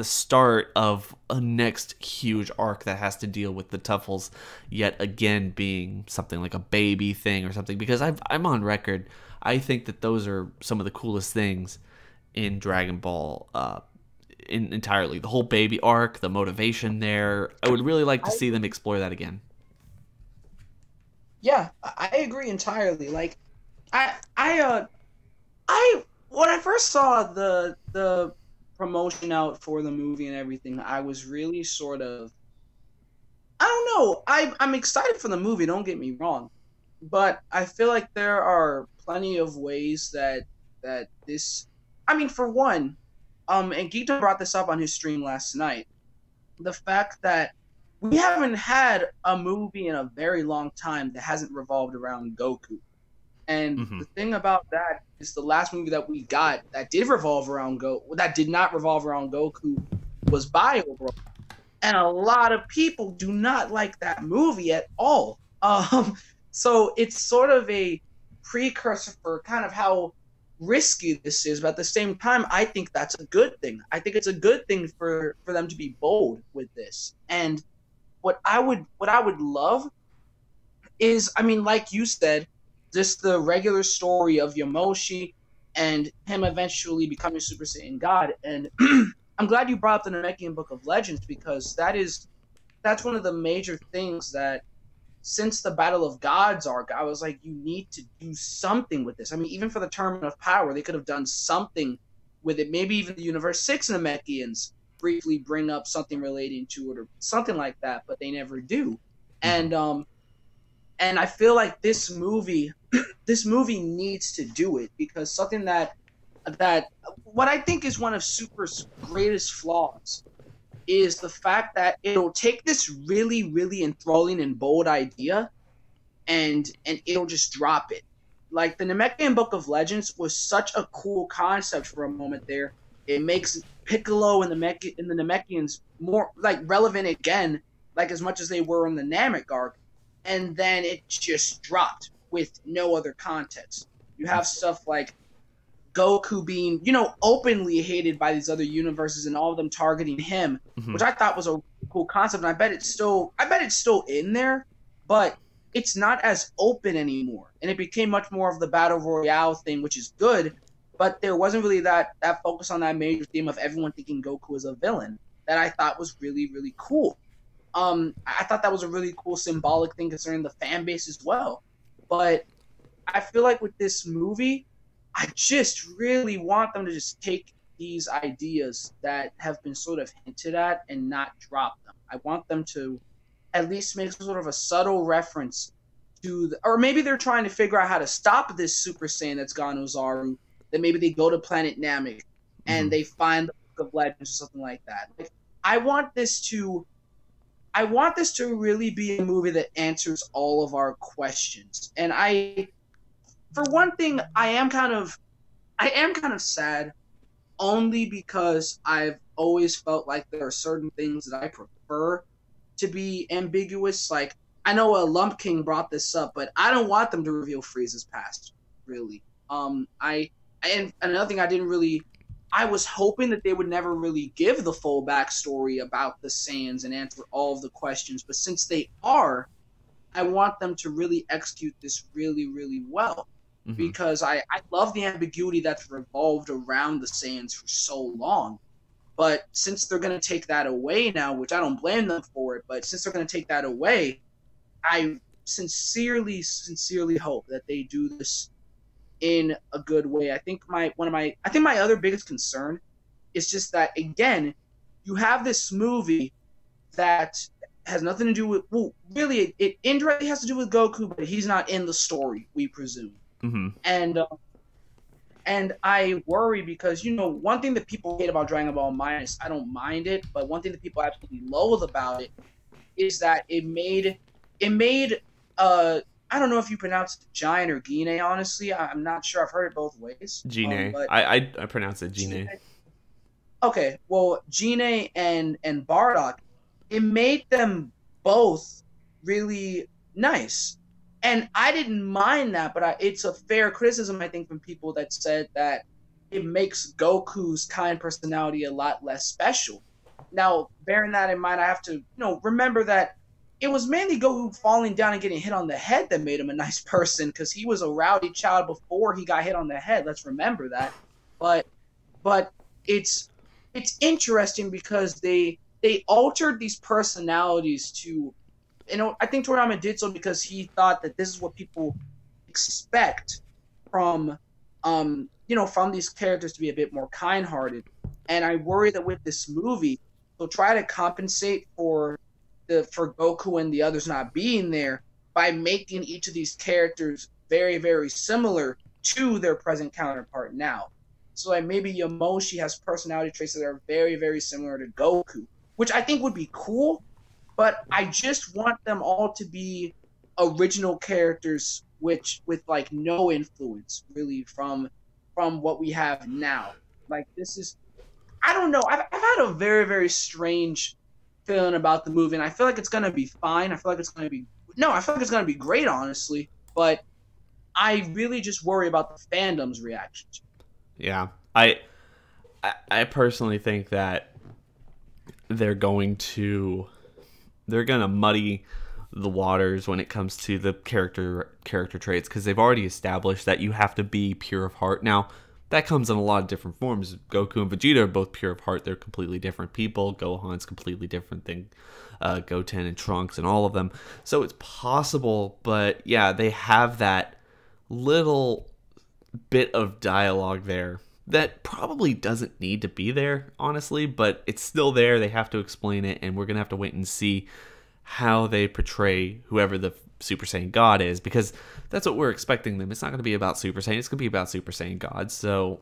start of a next huge arc that has to deal with the Tuffles yet again being something like a baby thing or something, because I'm on record, I think that those are some of the coolest things in Dragon Ball entirely. The whole baby arc, the motivation there, I would really like to see them explore that again. Yeah, I agree entirely. I when I first saw the promotion out for the movie and everything, I was really sort of, I don't know. I'm excited for the movie. Don't get me wrong, but I feel like there are plenty of ways that this. I mean, for one, and Gito brought this up on his stream last night. The fact that we haven't had a movie in a very long time that hasn't revolved around Goku. And the thing about that is the last movie that we got that did revolve around that did not revolve around Goku was Bio Bro. And a lot of people do not like that movie at all. So it's sort of a precursor for kind of how risky this is, but at the same time, I think that's a good thing. I think it's a good thing for them to be bold with this. And what I would love is, I mean, like you said, just the regular story of Yamoshi and him eventually becoming Super Saiyan God. And I'm glad you brought up the Namekian Book of Legends, because that's one of the major things that, since the Battle of Gods arc, I was like, you need to do something with this. I mean, even for the Tournament of Power, they could have done something with it. Maybe even the Universe 6 Namekians briefly bring up something relating to it or something like that, but they never do. And I feel like this movie needs to do it, because something that what I think is one of Super's greatest flaws is the fact that it'll take this really, really enthralling and bold idea and it'll just drop it. Like the Namekian Book of Legends was such a cool concept for a moment there. It makes Piccolo and the Namekians more like relevant again, like as much as they were in the Namek arc, and then it just dropped with no other context. You have stuff like Goku being, openly hated by these other universes and all of them targeting him, which I thought was a cool concept, and I bet it's still in there, but it's not as open anymore. And it became much more of the battle royale thing, which is good, but there wasn't really that focus on that major theme of everyone thinking Goku is a villain that I thought was really, really cool. I thought that was a really cool symbolic thing concerning the fan base as well. But I feel like with this movie, I just really want them to just take these ideas that have been sort of hinted at and not drop them. I want them to at least make sort of a subtle reference to, or maybe they're trying to figure out how to stop this Super Saiyan that's gone Ozaru, that maybe they go to planet Namek and they find the Book of Legends or something like that. Like, I want this to really be a movie that answers all of our questions. And for one thing, I am kind of sad, only because I've always felt like there are certain things that I prefer to be ambiguous. Like, I know Lump King brought this up, but I don't want them to reveal Frieza's past, really. And another thing I was hoping that they would never really give the full backstory about the Saiyans and answer all of the questions, but since they are, I want them to really execute this really, really well. Because I love the ambiguity that's revolved around the Saiyans for so long. But since they're going to take that away now, which I don't blame them for it, but since they're going to take that away, I sincerely, sincerely hope that they do this in a good way. I think my other biggest concern is just that, again, you have this movie that has nothing to do with, well, really, it indirectly has to do with Goku, but he's not in the story, we presume. And I worry because, one thing that people hate about Dragon Ball Minus, I don't mind it, but one thing that people absolutely loathe about it is that it made I don't know if you pronounce it Jiren or Gine, honestly. I'm not sure. I've heard it both ways. Gine. I pronounce it Gine. Okay, well, Gine and Bardock, it made them both really nice. And I didn't mind that, but it's a fair criticism, I think, from people that said that it makes Goku's kind personality a lot less special. Now, bearing that in mind, I have to, remember that it was mainly Goku falling down and getting hit on the head that made him a nice person, because he was a rowdy child before he got hit on the head. Let's remember that. But it's interesting because they altered these personalities to. I think Toriyama did so because he thought that this is what people expect from, from these characters to be a bit more kind-hearted. And I worry that with this movie, they'll try to compensate for Goku and the others not being there by making each of these characters very, very similar to their present counterpart now. So like maybe Yamoshi has personality traits that are very, very similar to Goku, which I think would be cool. But I just want them all to be original characters, with like no influence really from what we have now. Like this is, I don't know. I've had a very, very strange feeling about the movie, and I feel like it's gonna be fine. I feel like it's gonna be great, honestly. But I really just worry about the fandom's reaction. Yeah, I personally think that they're going to muddy the waters when it comes to the character traits, because they've already established that you have to be pure of heart. Now, that comes in a lot of different forms. Goku and Vegeta are both pure of heart. They're completely different people. Gohan's completely different than Goten and Trunks and all of them. So it's possible, but yeah, they have that little bit of dialogue there that probably doesn't need to be there, honestly, but it's still there. They have to explain it, and we're going to have to wait and see how they portray whoever the Super Saiyan God is, because that's what we're expecting them. It's not going to be about Super Saiyan. It's going to be about Super Saiyan God. So,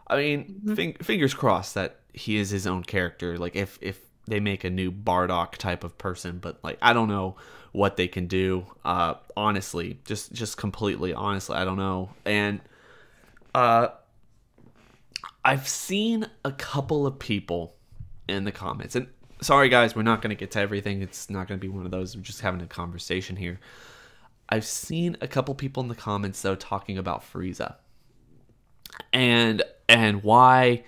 I mean, fingers crossed that he is his own character. Like, if they make a new Bardock type of person, but like I don't know what they can do. Honestly, just completely honestly, I don't know. And I've seen a couple of people in the comments, and sorry guys, we're not going to get to everything. It's not going to be one of those. We're just having a conversation here. I've seen a couple people in the comments though talking about Frieza and why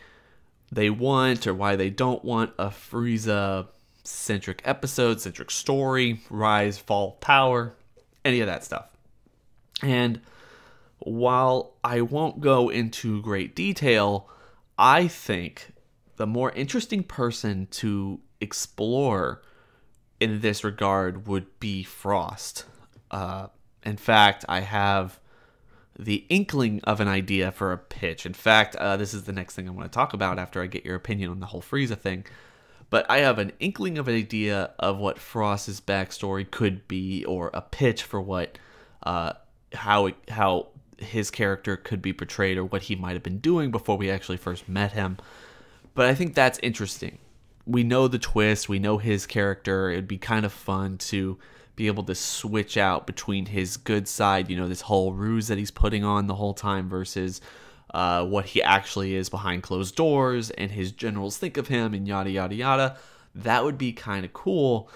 they want or why they don't want a Frieza centric episode, centric story, rise, fall, power, any of that stuff. And while I won't go into great detail, I think the more interesting person to explore in this regard would be Frost. In fact, I have the inkling of an idea for a pitch. In fact, this is the next thing I want to talk about after I get your opinion on the whole Frieza thing. But I have an inkling of an idea of what Frost's backstory could be, or a pitch for what, how his character could be portrayed, or what he might have been doing before we actually first met him. But I think that's interesting. We know the twist. We know his character. It'd be kind of fun to be able to switch out between his good side, you know, this whole ruse that he's putting on the whole time, versus what he actually is behind closed doors and his generals think of him, and yada yada yada. That would be kind of cool.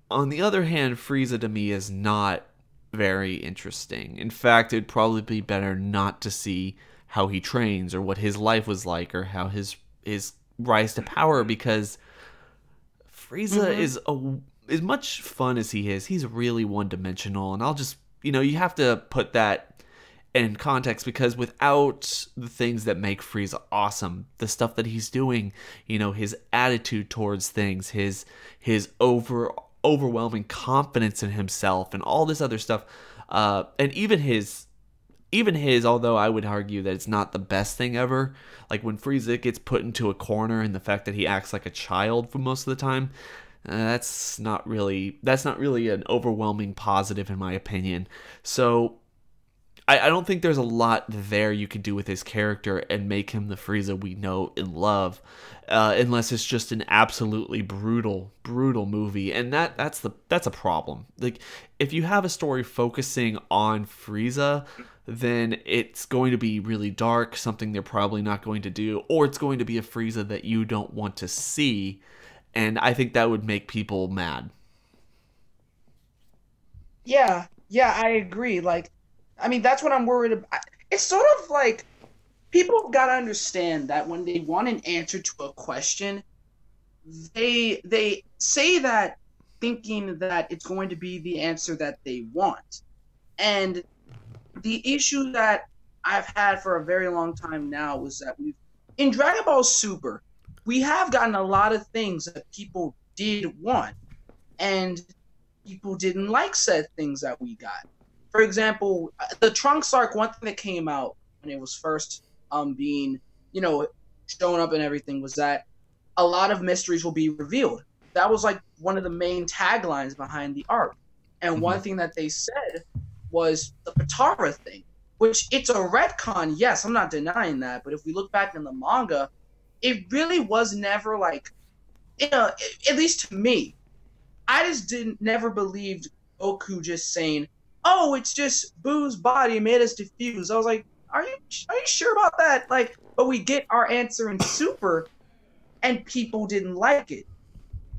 On the other hand, Frieza to me is not very interesting. In fact, it'd probably be better not to see how he trains, or what his life was like, or how his rise to power, because Frieza is as much fun as he is, he's really one-dimensional. And I'll just, you know, you have to put that in context, because without the things that make Frieza awesome, the stuff that he's doing, you know, his attitude towards things, his overwhelming confidence in himself, and all this other stuff, and even his, although I would argue that it's not the best thing ever, like when Frieza gets put into a corner and the fact that he acts like a child for most of the time, that's not really an overwhelming positive in my opinion. So I don't think there's a lot there you could do with his character and make him the Frieza we know and love, unless it's just an absolutely brutal movie, and that's a problem. Like, if you have a story focusing on Frieza, then it's going to be really dark, something they're probably not going to do, or it's going to be a Frieza that you don't want to see, and I think that would make people mad. Yeah, I agree. Like, I mean, that's what I'm worried about. It's sort of like, people gotta understand that when they want an answer to a question, they say that thinking that it's going to be the answer that they want. And the issue that I've had for a very long time now was that in Dragon Ball Super, we have gotten a lot of things that people did want, and people didn't like said things that we got. For example, the Trunks arc, one thing that came out when it was first being, you know, shown up and everything, was that a lot of mysteries will be revealed. That was like one of the main taglines behind the arc. And one thing that they said was the Patara thing, which it's a retcon. Yes, I'm not denying that. But if we look back in the manga, it really was never like, you know, at least to me, I just never believed Goku just saying, "Oh, it's just Boo's body made us diffuse." I was like, are you sure about that? Like, but we get our answer in Super, and people didn't like it.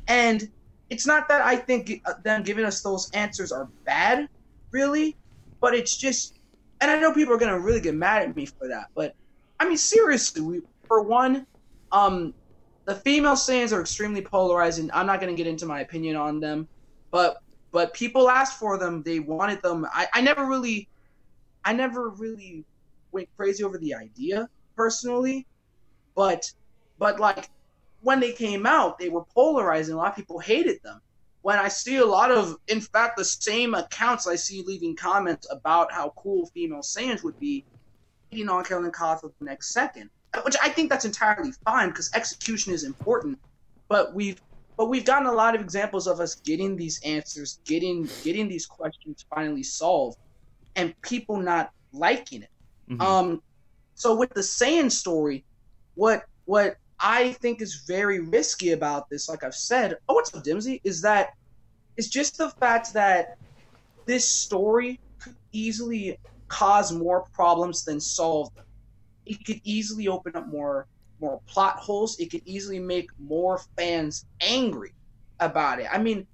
And it's not that I think them giving us those answers are bad, really, but it's just, and I know people are gonna really get mad at me for that, but I mean, seriously, for one, the female Saiyans are extremely polarizing. I'm not gonna get into my opinion on them, but people asked for them. They wanted them. I never really went crazy over the idea personally, but like, when they came out, they were polarizing. A lot of people hated them. When I see a lot of, in fact, the same accounts I see leaving comments about how cool female Saiyans would be, hating on killing Katha the next second, which I think that's entirely fine, because execution is important. But we've gotten a lot of examples of us getting these answers, getting these questions finally solved, and people not liking it. So with the Saiyan story, what I think is very risky about this, like I've said, oh, what's up, Dimsy, is that it's just the fact that this story could easily cause more problems than solve them. It could easily open up more plot holes. It could easily make more fans angry about it. I mean,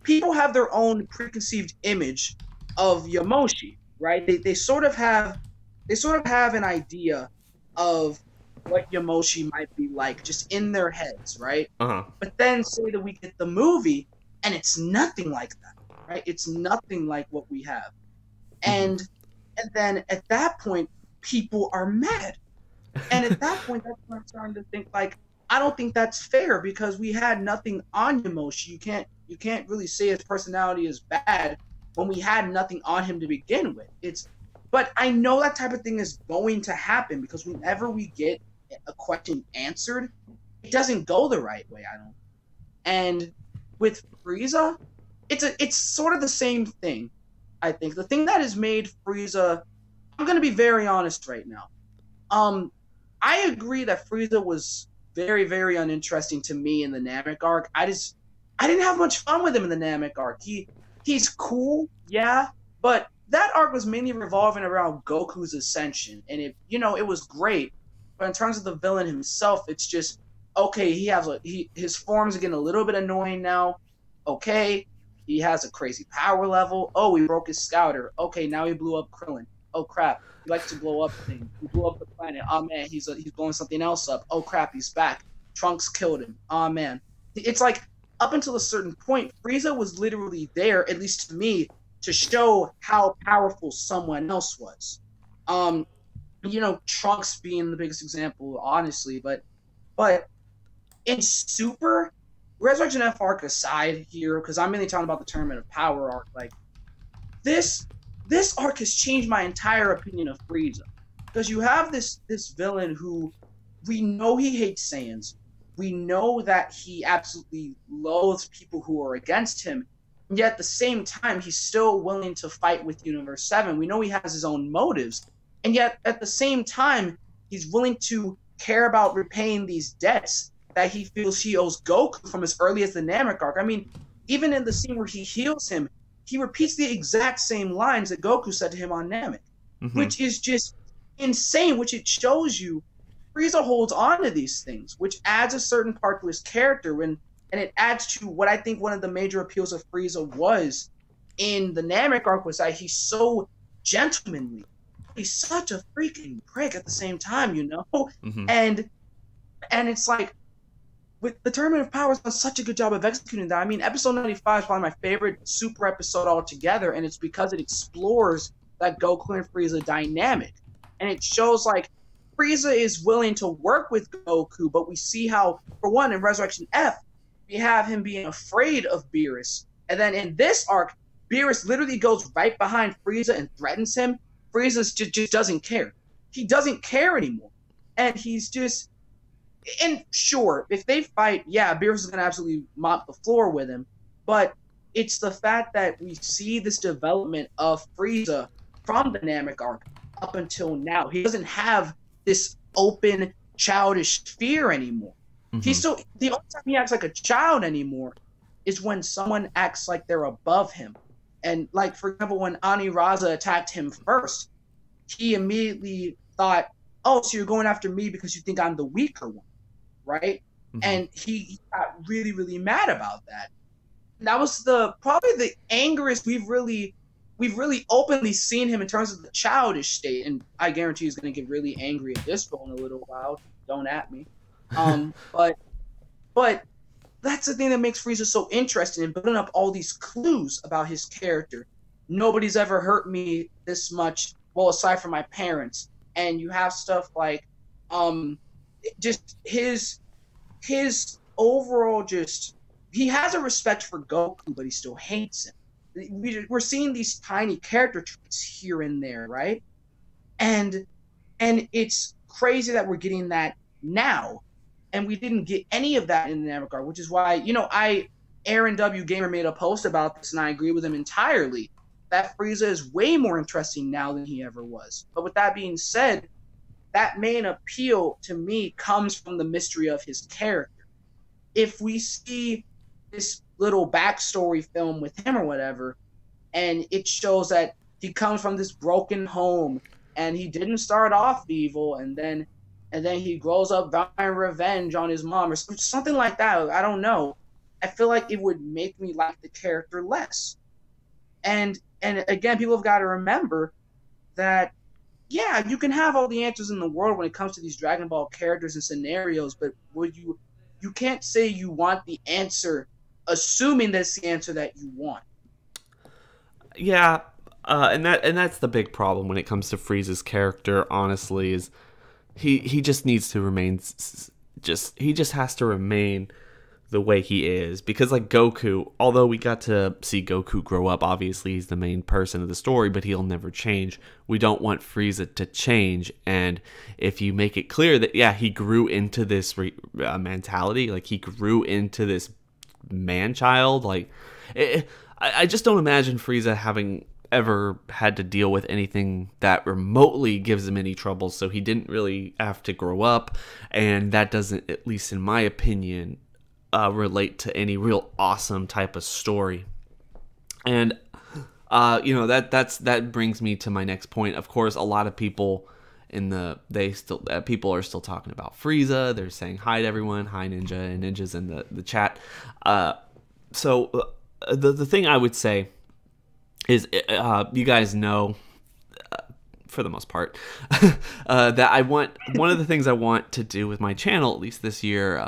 people have their own preconceived image of Yamoshi, right? They sort of have an idea of what Yamoshi might be like just in their heads, right? But then say that we get the movie and it's nothing like that, right? It's nothing like what we have. And then at that point, people are mad. And at that point, that's when I'm starting to think, like, I don't think that's fair because we had nothing on Yamoshi. You can't really say his personality is bad when we had nothing on him to begin with. But I know that type of thing is going to happen because whenever we get a question answered, it doesn't go the right way, I don't. And with Frieza, it's sort of the same thing, I think. The thing that has made Frieza, I'm going to be very honest right now. I agree that Frieza was very, very uninteresting to me in the Namek arc. I didn't have much fun with him in the Namek arc. He's cool, yeah, but that arc was mainly revolving around Goku's ascension, and it was great. But in terms of the villain himself, it's just okay. His forms are getting a little bit annoying now. Okay, he has a crazy power level. Oh, he broke his scouter. Okay, now he blew up Krillin. Oh crap, he likes to blow up things. He blew up the planet. Oh man, he's blowing something else up. Oh crap, he's back. Trunks killed him. Oh man, it's like up until a certain point, Frieza was literally there, at least to me, to show how powerful someone else was. Trunks being the biggest example, honestly, but in Super, Resurrection F arc aside here, because I'm really talking about the Tournament of Power arc, like this arc has changed my entire opinion of Frieza. Because you have this villain who we know he hates Saiyans. We know that he absolutely loathes people who are against him. And yet at the same time, he's still willing to fight with Universe 7. We know he has his own motives. And yet at the same time, he's willing to care about repaying these debts that he feels he owes Goku from as early as the Namek arc. I mean, even in the scene where he heals him, he repeats the exact same lines that Goku said to him on Namek, which is just insane, which it shows you Frieza holds on to these things, which adds a certain part to his character, and it adds to what I think one of the major appeals of Frieza was in the Namek arc was that he's so gentlemanly. He's such a freaking prick at the same time, and it's like with the Tournament of Power has done such a good job of executing that. I mean, episode 95 is probably my favorite Super episode altogether, and it's because it explores that Goku and Frieza dynamic, and it shows like Frieza is willing to work with Goku, but we see how, for one, in Resurrection F, we have him being afraid of Beerus, and then in this arc, Beerus literally goes right behind Frieza and threatens him. Frieza just doesn't care. He doesn't care anymore, and he's just. And sure, if they fight, yeah, Beerus is going to absolutely mop the floor with him. But it's the fact that we see this development of Frieza from the Namek arc up until now. He doesn't have this open, childish fear anymore. He's still the only time he acts like a child anymore is when someone acts like they're above him. And like, for example, when Ani Raza attacked him first, he immediately thought, oh, so you're going after me because you think I'm the weaker one. Right? And he got really, really mad about that. And that was probably the angriest we've really openly seen him in terms of the childish state. And I guarantee he's going to get really angry at this in a little while. Don't at me. But that's the thing that makes Frieza so interesting in building up all these clues about his character. Nobody's ever hurt me this much, well, aside from my parents. And you have stuff like just his overall he has a respect for Goku, but he still hates him. We're seeing these tiny character traits here and there, right? And it's crazy that we're getting that now, and we didn't get any of that in the Namek arc, which is why Aaron W. Gamer made a post about this, and I agree with him entirely. That Frieza is way more interesting now than he ever was. But with that being said, that main appeal to me comes from the mystery of his character. If we see this little backstory film with him or whatever, and it shows that he comes from this broken home and he didn't start off evil, and then he grows up vowing revenge on his mom or something like that. I don't know. I feel like it would make me like the character less. And again, people have got to remember that yeah, you can have all the answers in the world when it comes to these Dragon Ball characters and scenarios, but would you can't say you want the answer assuming that's the answer that you want. Yeah, and that's the big problem when it comes to Frieza's character. Honestly, is he just needs to remain he just has to remain the way he is, because like Goku, although we got to see Goku grow up, obviously he's the main person of the story, but he'll never change. We don't want Frieza to change, and if you make it clear that yeah, he grew into this mentality, like he grew into this man-child, like I just don't imagine Frieza having ever had to deal with anything that remotely gives him any trouble, so he didn't really have to grow up, and that doesn't, at least in my opinion, relate to any real awesome type of story. And that brings me to my next point. Of course, a lot of people people are still talking about Frieza. They're saying hi to everyone, hi Ninja and Ninjas in the chat. So the thing I would say is, you guys know, for the most part, that one of the things I want to do with my channel, at least this year,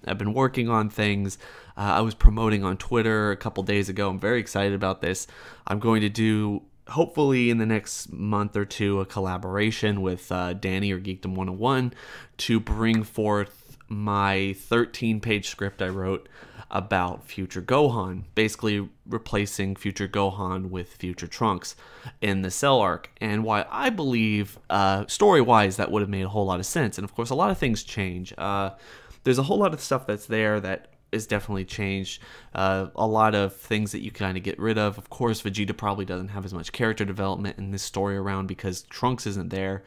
I've been working on things. I was promoting on Twitter a couple days ago. I'm very excited about this. I'm going to do, hopefully in the next month or two, a collaboration with Danny or Geekdom 101 to bring forth my 13-page script I wrote about future Gohan, basically replacing future Gohan with future Trunks in the Cell arc. And why I believe, story-wise, that would have made a whole lot of sense. And of course, a lot of things change. There's a whole lot of stuff that's there that is definitely changed. A lot of things that you kind of get rid of. Of course, Vegeta probably doesn't have as much character development in this story around because Trunks isn't there.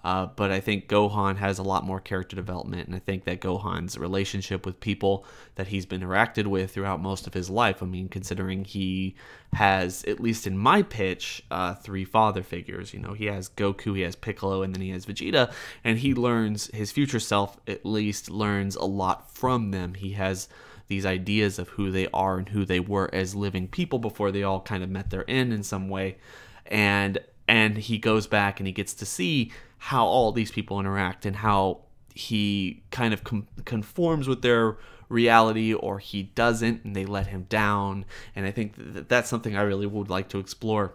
But I think Gohan has a lot more character development, and I think that Gohan's relationship with people that he's been interacted with throughout most of his life, I mean, considering he has, at least in my pitch, 3 father figures. You know, he has Goku, he has Piccolo, and then he has Vegeta, and he learns, his future self at least learns a lot from them. He has these ideas of who they are and who they were as living people before they all kind of met their end in some way, and he goes back and he gets to see how all these people interact and how he kind of conforms with their reality, or he doesn't and they let him down. And I think that's something I really would like to explore.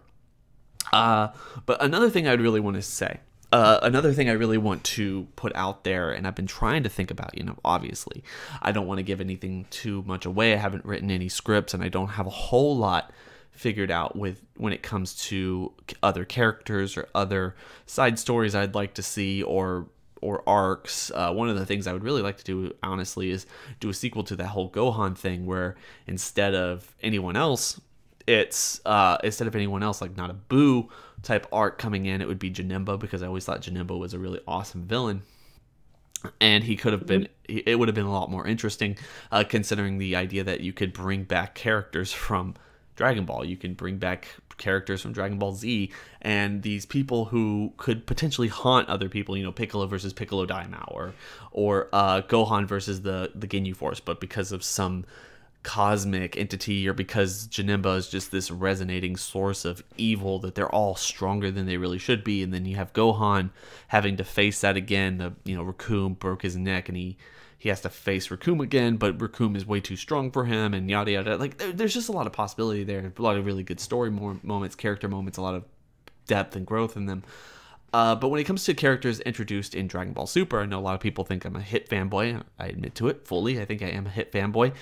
But another thing I'd really want to say, another thing I really want to put out there, and I've been trying to think about, you know, obviously I don't want to give anything too much away. I haven't written any scripts and I don't have a whole lot figured out when it comes to other characters or other side stories I'd like to see, or arcs. One of the things I would really like to do, honestly, is do a sequel to that whole Gohan thing, where instead of anyone else, like not a Boo type arc coming in, it would be Janemba, because I always thought Janemba was a really awesome villain. And he could have been, it would have been a lot more interesting, considering the idea that you could bring back characters from Dragon Ball. You can bring back characters from Dragon Ball Z, and these people who could potentially haunt other people, you know, Piccolo versus Piccolo Daimao, or Gohan versus the Ginyu Force, but because of some cosmic entity, or because Janemba is just this resonating source of evil, that they're all stronger than they really should be. And then you have Gohan having to face that again. You know, Recoome broke his neck and he has to face Recoome again, but Recoome is way too strong for him, and yada yada. Like, there's just a lot of possibility there, a lot of really good story moments, character moments, a lot of depth and growth in them. But when it comes to characters introduced in Dragon Ball Super, I know a lot of people think I'm a Hit fanboy. I admit to it fully. I think I am a Hit fanboy.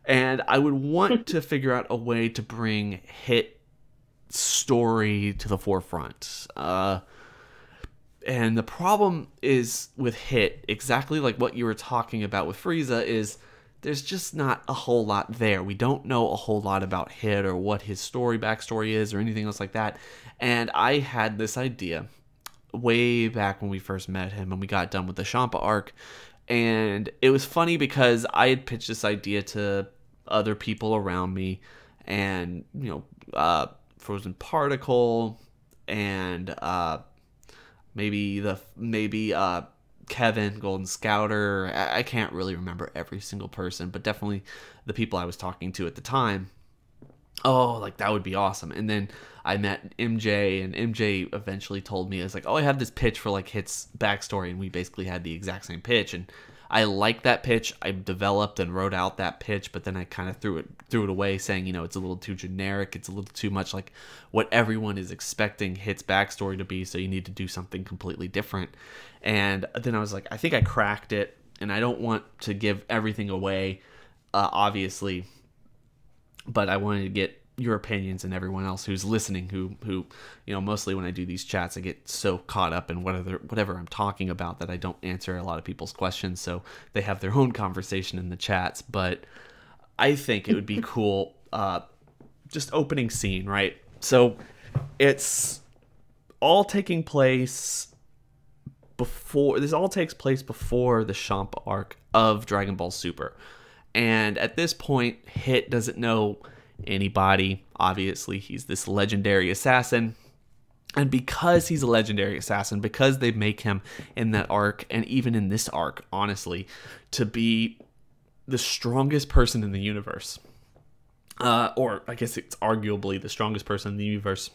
And I would want to figure out a way to bring Hit story to the forefront. And the problem is with Hit, exactly like what you were talking about with Frieza, is there's just not a whole lot there. We don't know a whole lot about Hit or what his backstory is or anything else like that. And I had this idea way back when we first met him and we got done with the Champa arc. And it was funny because I had pitched this idea to other people around me, and Frozen Particle, and maybe Kevin, Golden Scouter. I can't really remember every single person, but definitely the people I was talking to at the time. Oh, like that would be awesome. And then I met MJ, and MJ eventually told me, I was like, oh, I have this pitch for like Hit's backstory, and we basically had the exact same pitch. And I liked that pitch. I developed and wrote out that pitch, but then I kind of threw it away, saying, it's a little too generic. It's a little too much like what everyone is expecting Hit's backstory to be, so you need to do something completely different. And then I was like, I think I cracked it, and I don't want to give everything away, obviously, but I wanted to get your opinions and everyone else who's listening, who mostly when I do these chats, I get so caught up in whatever I'm talking about that I don't answer a lot of people's questions, so they have their own conversation in the chats. But I think it would be cool, just opening scene, right? So it's all taking place before, this all takes place before the Champa arc of Dragon Ball Super. And at this point, Hit doesn't know anybody. Obviously, he's this legendary assassin. And because he's a legendary assassin, because they make him in that arc, and even in this arc, honestly, to be the strongest person in the universe, or I guess it's arguably the strongest person in the universe,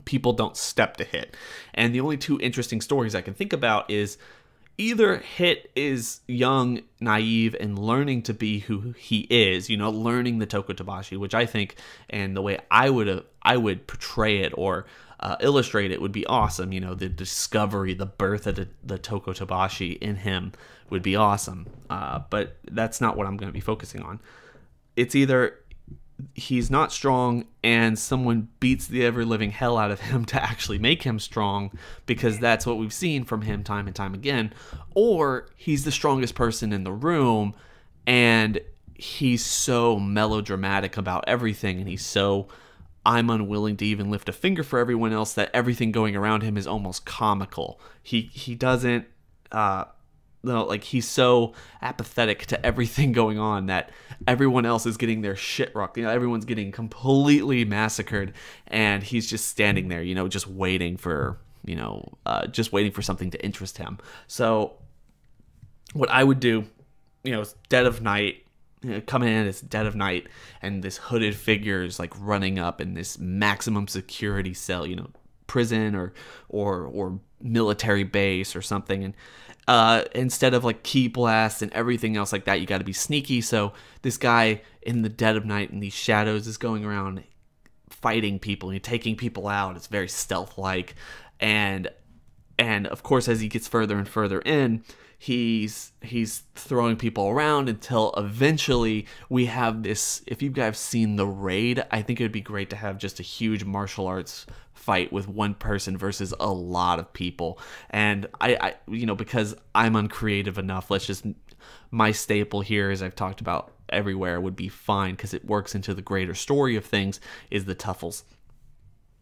people don't step to Hit. And the only two interesting stories I can think about is either Hit is young, naive, and learning to be who he is, learning the Tokotabashi, which I think, and the way I would portray it or illustrate it would be awesome. The discovery, the birth of the Tokotabashi in him would be awesome. But that's not what I'm going to be focusing on. It's either he's not strong and someone beats the ever-living hell out of him to actually make him strong, because that's what we've seen from him time and time again, or he's the strongest person in the room and he's so melodramatic about everything, and he's so, I'm unwilling to even lift a finger for everyone else, that everything going around him is almost comical. He doesn't he's so apathetic to everything going on that everyone else is getting their shit rocked. Everyone's getting completely massacred, and he's just standing there, just waiting for, something to interest him. So what I would do, it's dead of night, coming in, it's dead of night, and this hooded figure is like running up in this maximum security cell, prison or military base or something, and instead of like key blasts and everything else like that, you got to be sneaky. So this guy in the dead of night in these shadows is going around fighting people and taking people out. It's very stealth-like, and of course, as he gets further and further in, he's throwing people around until eventually we have this. If you guys have seen The Raid, I think it would be great to have just a huge martial arts fight with one person versus a lot of people. And I because I'm uncreative enough, my staple here, as I've talked about everywhere, would be fine because it works into the greater story of things, is the Tuffles.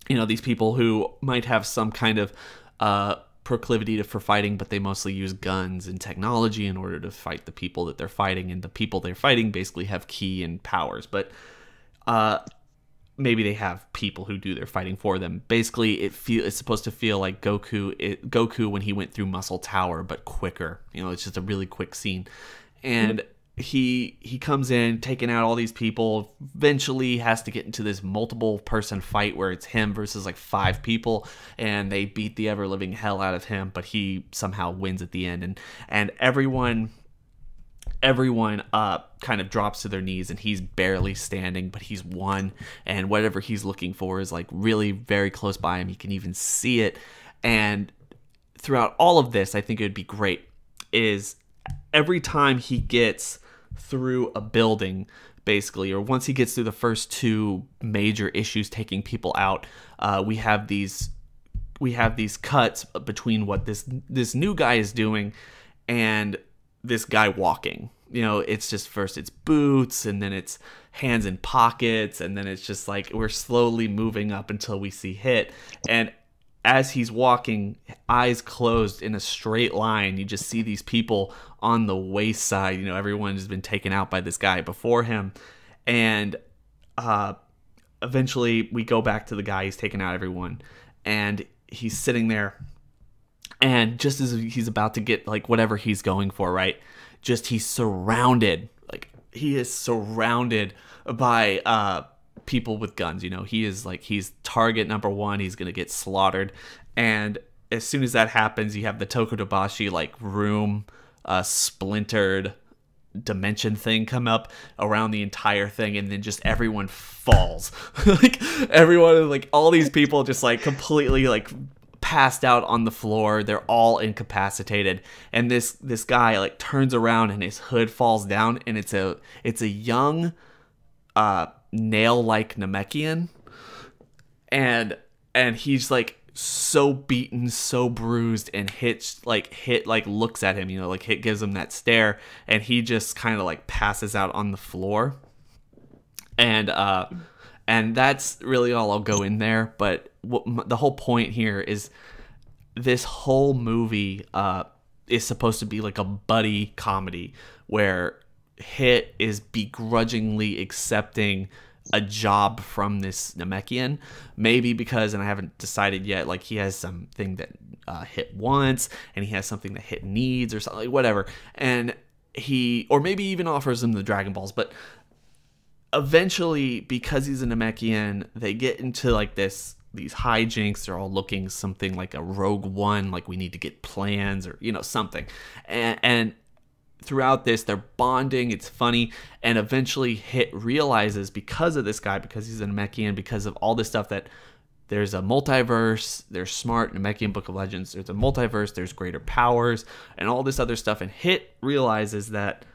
These people who might have some kind of proclivity for fighting, but they mostly use guns and technology in order to fight the people that they're fighting, and the people they're fighting basically have ki and powers, but maybe they have people who do their fighting for them. Basically, it's supposed to feel like Goku when he went through Muscle Tower, but quicker. It's just a really quick scene, and he comes in, taking out all these people, eventually has to get into this multiple person fight where it's him versus like 5 people, and they beat the ever living hell out of him, but he somehow wins at the end, and everyone kind of drops to their knees, and he's barely standing, but he's won, and whatever he's looking for is like really very close by him. He can even see it. And throughout all of this, I think it would be great is every time he gets through a building, basically, or once he gets through the first 2 major issues taking people out, we have these cuts between what this new guy is doing and this guy walking. It's just first it's boots, and then it's hands in pockets, and then it's just like we're slowly moving up until we see Hit. And as he's walking, eyes closed in a straight line, you just see these people on the waist side. You know, everyone has been taken out by this guy before him. And eventually we go back to the guy. He's taken out everyone. And he's sitting there. And just as he's about to get like whatever he's going for, right? Just he's surrounded. Like he is surrounded by people with guns. You know, he's target number one. He's gonna get slaughtered. And as soon as that happens, you have the Tokutobashi like room splintered dimension thing come up around the entire thing, and then just everyone falls. Like everyone, like all these people just like completely like passed out on the floor. They're all incapacitated, and this guy like turns around and his hood falls down, and it's a young nail-like Namekian, and he's like so beaten, so bruised, and Hit looks at him, you know, like Hit gives him that stare, and he just kind of like passes out on the floor. And that's really all I'll go in there. But the whole point here is this whole movie is supposed to be like a buddy comedy where Hit is begrudgingly accepting a job from this Namekian, maybe because, and I haven't decided yet, like he has something that Hit wants, and he has something that Hit needs, or something, like whatever, and or maybe even offers him the Dragon Balls. But eventually, because he's a Namekian, they get into like these hijinks. They're all looking something like a Rogue One, like we need to get plans, or you know, something, and throughout this, they're bonding. It's funny. And eventually Hit realizes, because of this guy, because he's a Namekian, because of all this stuff, that there's a multiverse, there's smart Namekian Book of Legends, there's a multiverse, there's greater powers, and all this other stuff. And Hit realizes that,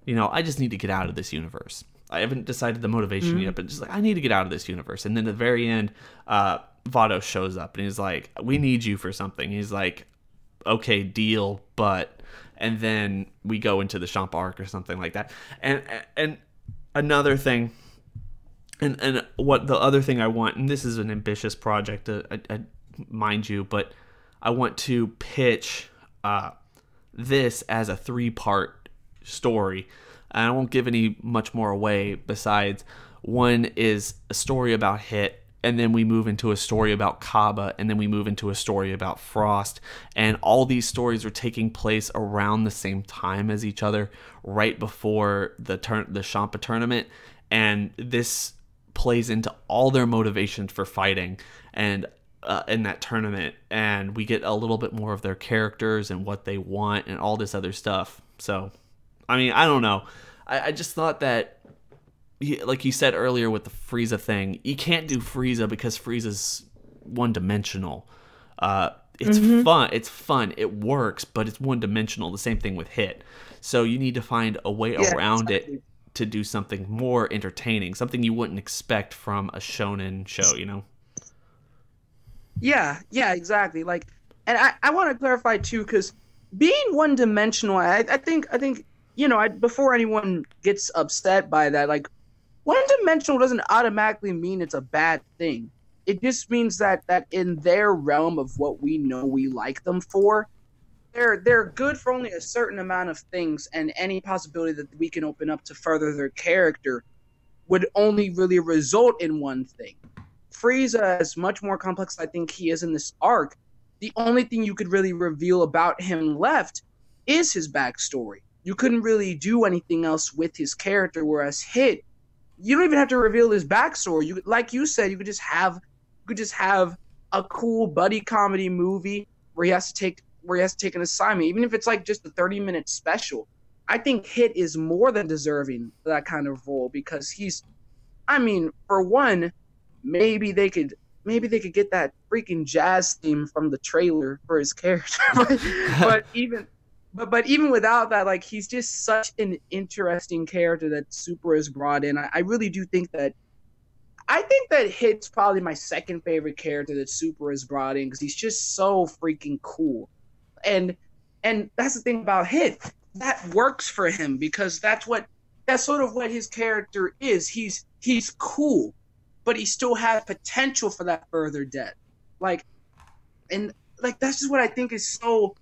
you know, I just need to get out of this universe. I haven't decided the motivation yet, but just like, I need to get out of this universe. And then at the very end, Vado shows up, and he's like, we need you for something. He's like, okay, deal, but... And then we go into the Champ arc or something like that. And another thing, and what the other thing I want, and this is an ambitious project, mind you, but I want to pitch this as a 3-part story. And I won't give any much more away besides one is a story about Hit, and then we move into a story about Kaba, and then we move into a story about Frost. And all these stories are taking place around the same time as each other, right before the Champa tournament. And this plays into all their motivations for fighting and in that tournament. And we get a little bit more of their characters and what they want and all this other stuff. So, I mean, I don't know. I just thought that, like you said earlier with the Frieza thing, you can't do Frieza because Frieza's one-dimensional. It's fun. It's fun. It works, but it's one-dimensional. The same thing with Hit. So you need to find a way around it to do something more entertaining, something you wouldn't expect from a shonen show, you know? Yeah, exactly. Like, and I want to clarify too, because being one-dimensional, I think you know, before anyone gets upset by that, like, one-dimensional doesn't automatically mean it's a bad thing. It just means that in their realm of what we know we like them for, they're good for only a certain amount of things, and any possibility that we can open up to further their character would only really result in one thing. Frieza is much more complex than I think he is in this arc. The only thing you could really reveal about him left is his backstory. You couldn't really do anything else with his character, whereas Hit, you don't even have to reveal his backstory. You, like you said, you could just have a cool buddy comedy movie where he has to take an assignment, even if it's like just a 30-minute special. I think Hit is more than deserving of that kind of role, because he's, I mean, for one, maybe they could get that freaking jazz theme from the trailer for his character. but even without that, like, he's just such an interesting character that Super has brought in. I really do think that Hit's probably my second favorite character that Super has brought in, because he's just so freaking cool. And that's the thing about Hit. That works for him, because that's sort of what his character is. He's cool, but he still has potential for that further depth. Like, And like that's just what I think is so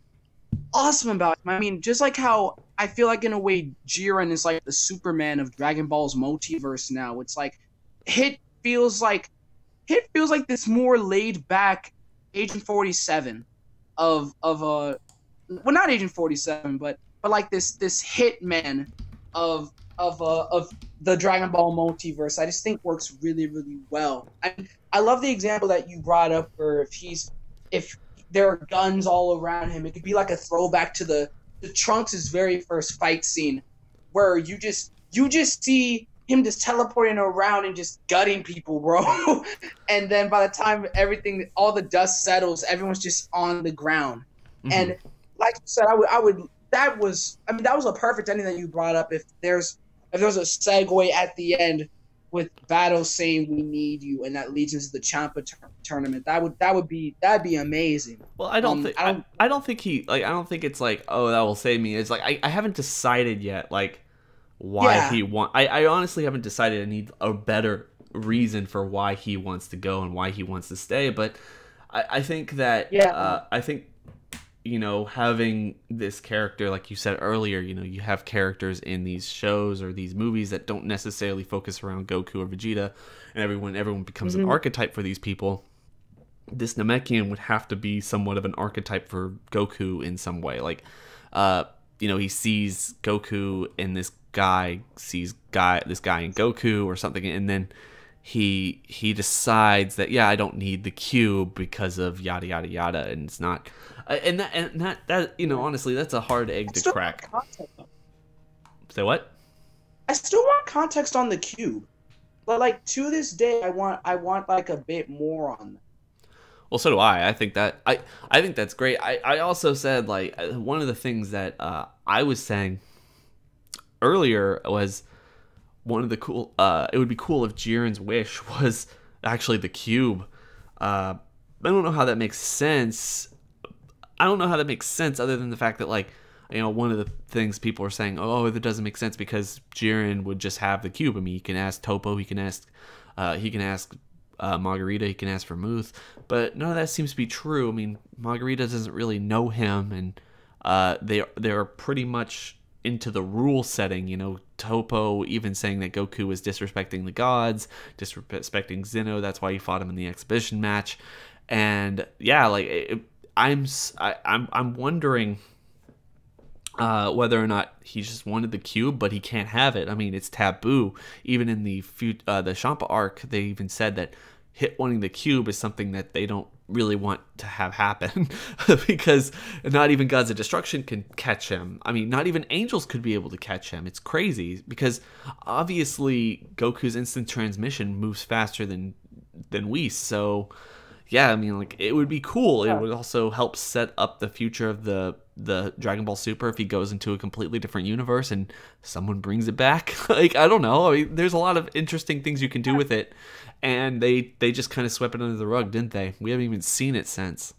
awesome about him. I mean, just like how I feel like in a way Jiren is like the Superman of Dragon Ball's multiverse now. It's like Hit feels like Hit feels like this more laid back Agent 47 of well, not Agent 47, but like this Hitman of the Dragon Ball multiverse. I just think works really really well. I love the example that you brought up where if there are guns all around him, it could be like a throwback to the Trunks' very first fight scene, where you just see him just teleporting around and just gutting people, bro. And then by the time all the dust settles, everyone's just on the ground. Mm-hmm. And like you said, that was a perfect ending that you brought up. If there's a segue at the end with Battle saying "We need you," and that leads into the Champa tournament, that'd be amazing. Well, I don't think it's like, oh, that will save me. It's like I haven't decided yet, like why he want. I honestly haven't decided. I need a better reason for why he wants to go and why he wants to stay. But I think that I think, you know, having this character, like you said earlier, you know, you have characters in these shows or these movies that don't necessarily focus around Goku or Vegeta, and everyone becomes an archetype for these people. This Namekian would have to be somewhat of an archetype for Goku in some way. Like, you know, he sees Goku in this guy in Goku or something, and then he decides that, yeah, I don't need the cube because of yada yada yada, and it's not, and that you know, honestly, that's a hard egg to crack. Say what? I still want context on the cube, but like to this day, I want like a bit more on that. Well, so do I. I think that's great. I also said, like, one of the things that I was saying earlier was one of the cool. It would be cool if Jiren's wish was actually the cube. I don't know how that makes sense. Other than the fact that, like, you know, one of the things people are saying, oh, that doesn't make sense because Jiren would just have the cube. I mean, he can ask Topo, he can ask Margarita, he can ask Vermouth, but none of that seems to be true. I mean, Margarita doesn't really know him, and they're pretty much into the rule setting. You know, Topo even saying that Goku was disrespecting the gods, disrespecting Zeno. That's why he fought him in the exhibition match. And yeah, like I'm wondering whether or not he just wanted the cube, but he can't have it. I mean, it's taboo. Even in the Champa arc, they even said that Hit wanting the cube is something that they don't really want to have happen because not even Gods of Destruction can catch him. I mean, not even angels could be able to catch him. It's crazy because obviously Goku's instant transmission moves faster than Whis. So yeah, I mean, like, it would be cool. It would also help set up the future of the Dragon Ball Super if he goes into a completely different universe and someone brings it back. Like, I don't know. I mean, there's a lot of interesting things you can do with it, and they just kind of swept it under the rug, didn't they? We haven't even seen it since.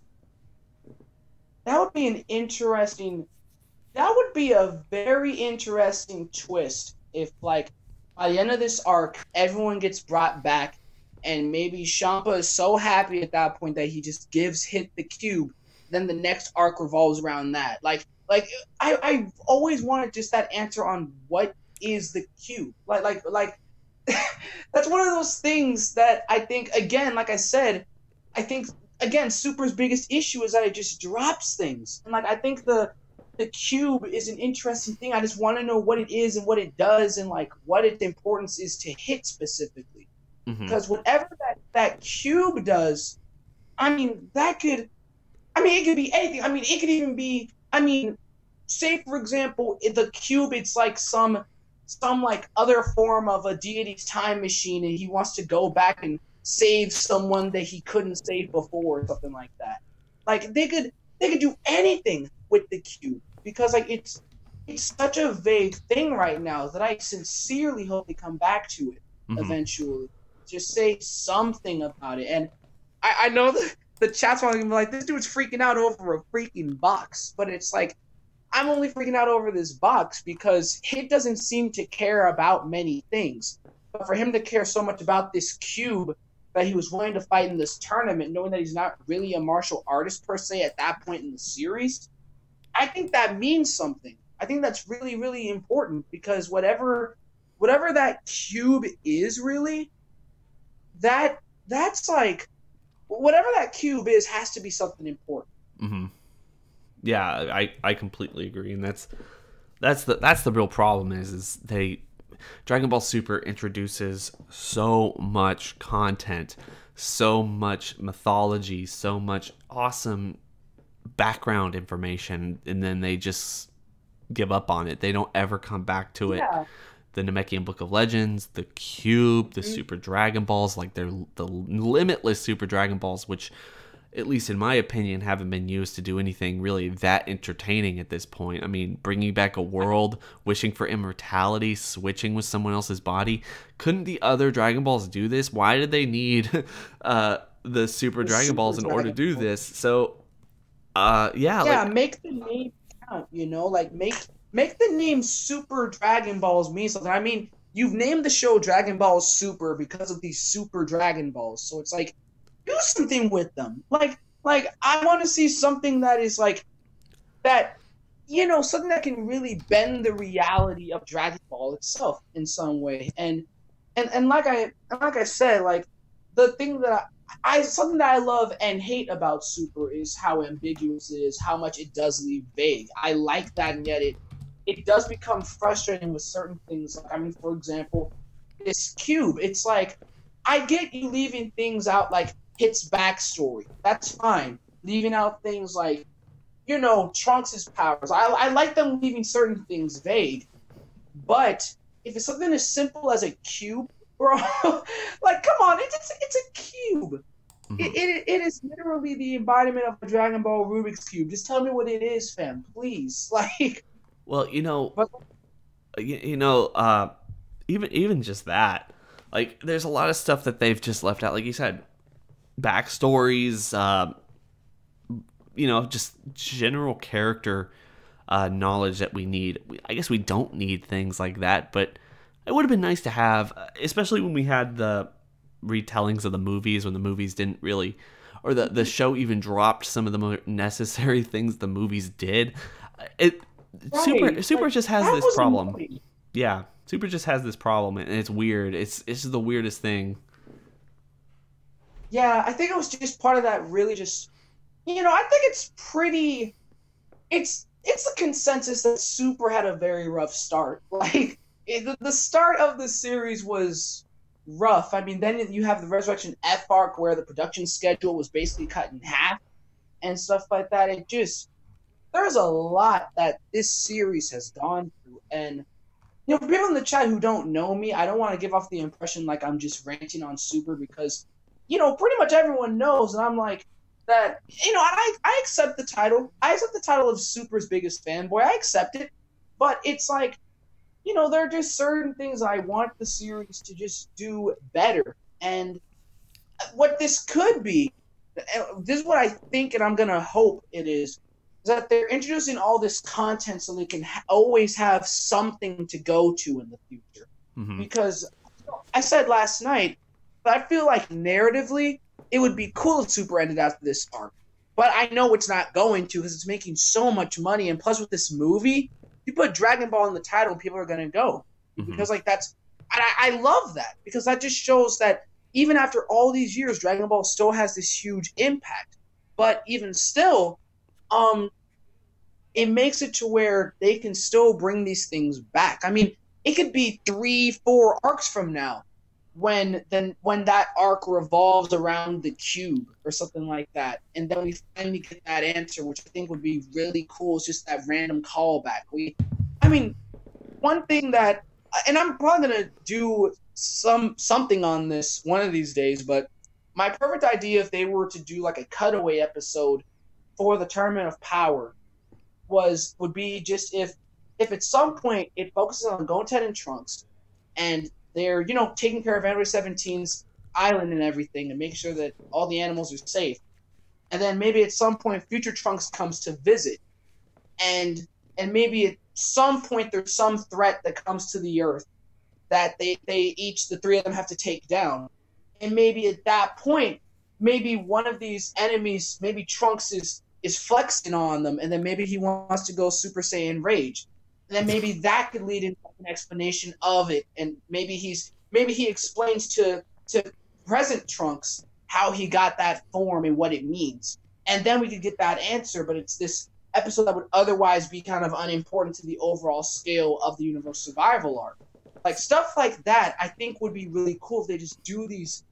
That would be a very interesting twist if, like, by the end of this arc, everyone gets brought back, and maybe Champa is so happy at that point that he just gives Hit the cube. Then the next arc revolves around that. Like I've always wanted just that answer on what is the cube. Like that's one of those things that I think, again, like I said, Super's biggest issue is that it just drops things. And like I think the cube is an interesting thing. I just want to know what it is and what it does and like what its importance is to Hit specifically. Because whatever that cube does, I mean, it could be anything. I mean, it could even be, I mean, say, for example, the cube, it's like some like other form of a deity's time machine, and he wants to go back and save someone that he couldn't save before or something like that. Like, they could do anything with the cube because, like, it's such a vague thing right now that I sincerely hope they come back to it eventually. Just say something about it. And I know the chat's probably gonna be like, this dude's freaking out over a freaking box. But it's like, I'm only freaking out over this box because Hit doesn't seem to care about many things. But for him to care so much about this cube that he was willing to fight in this tournament, knowing that he's not really a martial artist per se at that point in the series, I think that means something. I think that's really, really important because whatever that cube is really, that's like whatever that cube is has to be something important. Mm-hmm. Yeah, I completely agree, and that's the real problem is Dragon Ball Super introduces so much content, so much mythology, so much awesome background information, and then they just give up on it. They don't ever come back to it. Yeah. The Namekian Book of Legends, the Cube, the Super Dragon Balls, like they're the limitless Super Dragon Balls, which, at least in my opinion, haven't been used to do anything really that entertaining at this point. I mean, bringing back a world, wishing for immortality, switching with someone else's body. Couldn't the other Dragon Balls do this? Why did they need the Super Dragon Balls in order to do this? So, make the name count, like make the name Super Dragon Balls mean something. I mean, you've named the show Dragon Ball Super because of these Super Dragon Balls. So it's like, do something with them. Like I want to see something that is like that, something that can really bend the reality of Dragon Ball itself in some way. And like I said, like the thing that something that I love and hate about Super is how ambiguous it is, how much it does leave vague. I like that, and yet it does become frustrating with certain things. Like, I mean, for example, this cube. It's like, I get you leaving things out like Hit's backstory. That's fine. Leaving out things like, Trunks' powers. I like them leaving certain things vague. But if it's something as simple as a cube, bro, like, come on, it's a cube. Mm-hmm. It is literally the embodiment of a Dragon Ball Rubik's Cube. Just tell me what it is, fam, please. Like, well, even just that, like, there's a lot of stuff that they've just left out. Like you said, backstories, just general character knowledge that we need. I guess we don't need things like that, but it would have been nice to have, especially when we had the retellings of the movies, when the movies didn't really, or the show even dropped some of the more necessary things the movies did. Super just has this problem. Yeah, Super just has this problem, and it's weird. It's just the weirdest thing. Yeah, I think it was just part of that. Really, just I think it's pretty. It's a consensus that Super had a very rough start. Like the start of the series was rough. I mean, then you have the Resurrection F arc where the production schedule was basically cut in half and stuff like that. There's a lot that this series has gone through, and for people in the chat who don't know me, I don't want to give off the impression like I'm just ranting on Super because, pretty much everyone knows, and I'm like that. I accept the title. I accept the title of Super's biggest fanboy. I accept it, but it's like, there are just certain things I want the series to just do better, and what this could be, this is what I think, and I'm gonna hope it is that they're introducing all this content so they can always have something to go to in the future. Mm-hmm. Because I said last night, but I feel like narratively, it would be cool if Super ended after this arc. But I know it's not going to because it's making so much money. And plus with this movie, you put Dragon Ball in the title, people are going to go. Mm-hmm. Because I love that. Because that just shows that even after all these years, Dragon Ball still has this huge impact. But even still, it makes it to where they can still bring these things back. I mean, it could be 3-4 arcs from now when that arc revolves around the cube or something like that, and then we finally get that answer, which I think would be really cool. It's just that random callback. One thing that, and I'm probably gonna do something on this one of these days, but my perfect idea if they were to do like a cutaway episode for the Tournament of Power would be just if at some point it focuses on Goten and Trunks, and they're taking care of Android 17's island and everything, and make sure that all the animals are safe, and then maybe at some point future Trunks comes to visit, and maybe at some point there's some threat that comes to the Earth that they each, the three of them, have to take down. and maybe at that point, maybe one of these enemies, maybe Trunks is flexing on them, and then maybe he wants to go Super Saiyan Rage, and then maybe that could lead into an explanation of it, and maybe he explains to present Trunks how he got that form and what it means, and then we could get that answer. But it's this episode that would otherwise be kind of unimportant to the overall scale of the universe survival arc. Like stuff like that, I think would be really cool if they just do these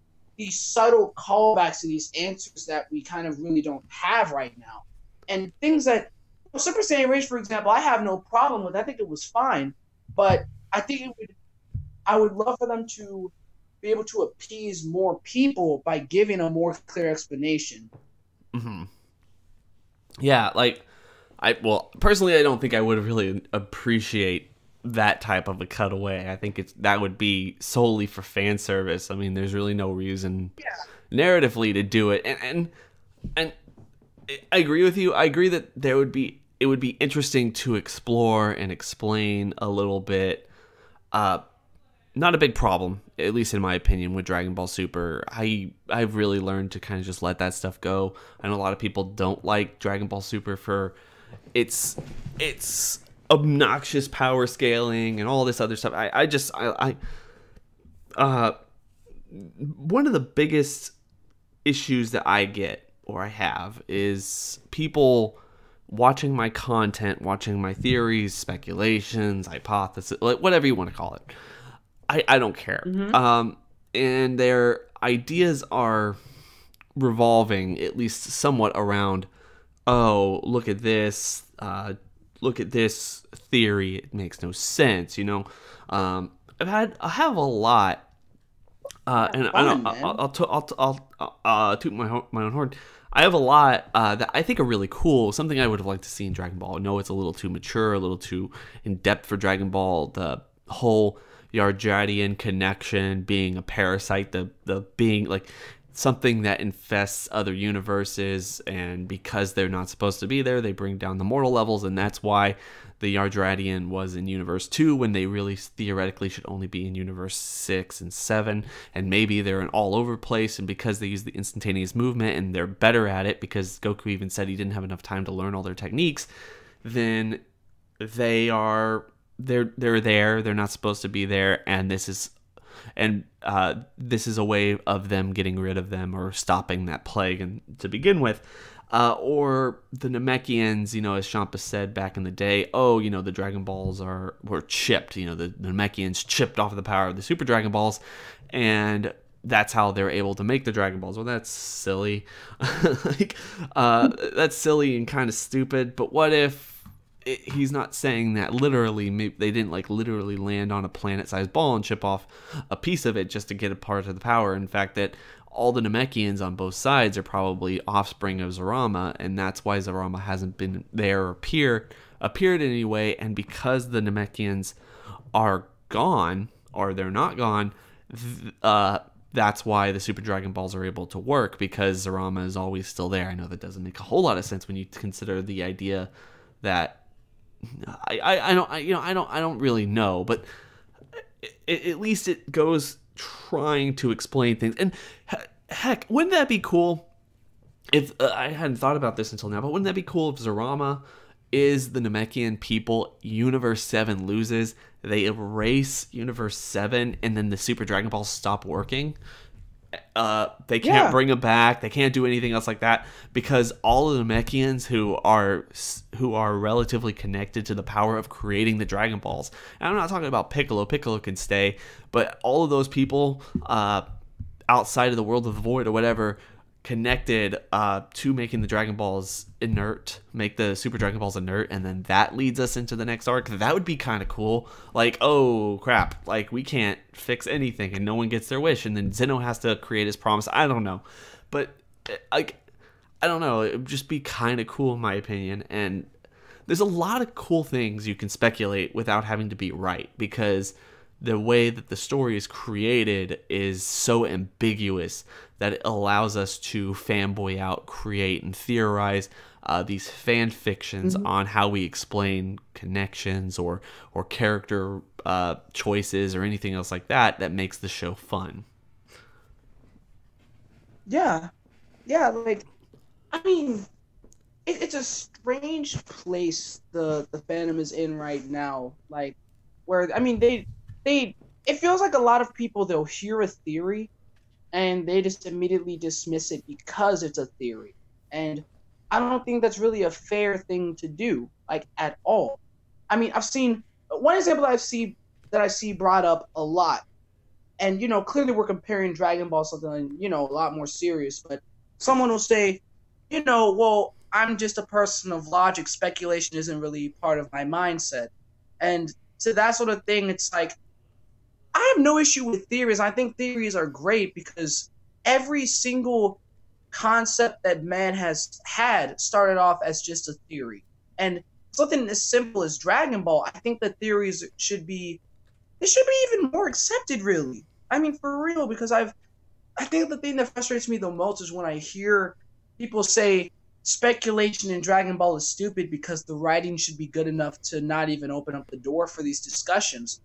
subtle callbacks to these answers that we kind of really don't have right now. And things that Super Saiyan Rage, for example, I have no problem with. I think it was fine, but I would love for them to be able to appease more people by giving a more clear explanation. Mm-hmm. Yeah, like personally, I don't think I would really appreciate that type of a cutaway. I think that would be solely for fan service. I mean, there's really no reason narratively to do it. And I agree with you. I agree that it would be interesting to explore and explain a little bit. Not a big problem, at least in my opinion, with Dragon Ball Super. I've really learned to kind of just let that stuff go. I know a lot of people don't like Dragon Ball Super for its obnoxious power scaling and all this other stuff. One of the biggest issues that I get or I have is people watching my content, watching my theories, speculations, hypotheses, like whatever you want to call it. I don't care. Mm-hmm. And their ideas are revolving at least somewhat around, oh, look at this theory, it makes no sense, you know. I have a lot, and I'll toot my own horn. I have a lot that I think are really cool. Something I would have liked to see in Dragon Ball. I know it's a little too mature, a little too in depth for Dragon Ball. The whole Yardratian connection, being a parasite, the being like something that infests other universes, and because they're not supposed to be there, they bring down the mortal levels, and that's why the Yardratian was in Universe 2 when they really theoretically should only be in Universe 6 and 7, and maybe they're in all over the place, and because they use the instantaneous movement and they're better at it, because Goku even said he didn't have enough time to learn all their techniques, then they're there, they're not supposed to be there, and this is a way of them getting rid of them or stopping that plague and to begin with. Or the Namekians, you know, as Champa said back in the day, oh, you know, the Dragon Balls were chipped, you know, the Namekians chipped off of the power of the Super Dragon Balls, and that's how they're able to make the Dragon Balls. Well, that's silly. That's silly and kind of stupid, but what if he's not saying that literally? Maybe they didn't like literally land on a planet-sized ball and chip off a piece of it just to get a part of the power. In fact, that all the Namekians on both sides are probably offspring of Zarama, and that's why Zarama hasn't been there or appeared in any way. And because the Namekians are gone, or they're not gone, that's why the Super Dragon Balls are able to work, because Zarama is always still there. I know that doesn't make a whole lot of sense when you consider the idea that I don't really know, but at least it goes trying to explain things. And heck, wouldn't that be cool if I hadn't thought about this until now, but wouldn't that be cool if Zarama is the Namekian people, Universe 7 loses, they erase Universe 7, and then the Super Dragon Balls stop working? They can't bring them back. They can't do anything else like that, because all of the Namekians who are relatively connected to the power of creating the Dragon Balls. And I'm not talking about Piccolo. Piccolo can stay, but all of those people outside of the world of the void or whatever, connected to making the Dragon Balls inert, make the Super Dragon Balls inert, and then that leads us into the next arc. That would be kind of cool. Like, oh crap, like we can't fix anything and no one gets their wish, and then Zeno has to create his promise. I don't know, but like, I don't know, it would just be kind of cool in my opinion. And there's a lot of cool things you can speculate without having to be right, because the way that the story is created is so ambiguous that it allows us to fanboy out, create, and theorize these fan fictions on how we explain connections or character choices or anything else like that makes the show fun. Yeah, yeah. Like, I mean, it's a strange place the fandom is in right now. Like, where I mean, they it feels like a lot of people they'll hear a theory and they just immediately dismiss it because it's a theory. And I don't think that's really a fair thing to do, like at all. I mean, I've seen one example that I see brought up a lot, and clearly we're comparing Dragon Ball something a lot more serious, but someone will say, well, I'm just a person of logic. Speculation isn't really part of my mindset, and to that sort of thing, it's like I have no issue with theories. I think theories are great because every single concept that man has had started off as just a theory. And something as simple as Dragon Ball, I think that theories should be even more accepted really. I mean for real, because I think the thing that frustrates me the most is when I hear people say speculation in Dragon Ball is stupid because the writing should be good enough to not even open up the door for these discussions.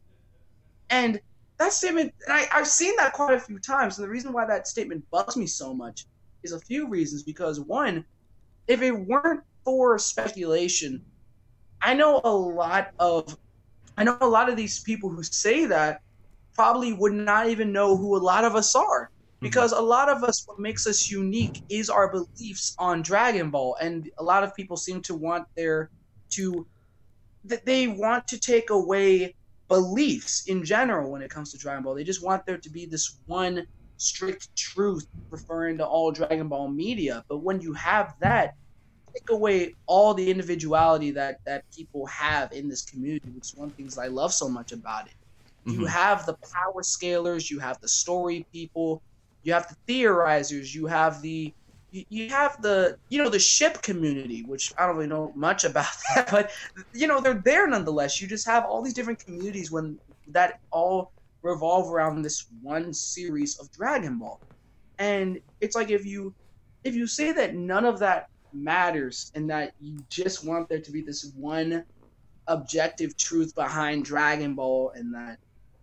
And that statement, I've seen that quite a few times. And the reason why that statement bugs me so much is a few reasons. Because one, if it weren't for speculation, I know a lot of I know a lot of these people who say that probably would not even know who a lot of us are. Hmm. Because a lot of us, what makes us unique is our beliefs on Dragon Ball. And a lot of people seem to want to that they want to take away beliefs in general when it comes to Dragon Ball. They just want there to be this one strict truth referring to all Dragon Ball media. But when you have that, take away all the individuality that people have in this community, which is one of the things I love so much about it. You Hmm. have the power scalers, you have the story people, you have the theorizers, you have the ship community, which I don't really know much about that, but they're there nonetheless. You just have all these different communities when that all revolve around this one series of Dragon Ball. And it's like if you say that none of that matters and that you just want there to be this one objective truth behind Dragon Ball and that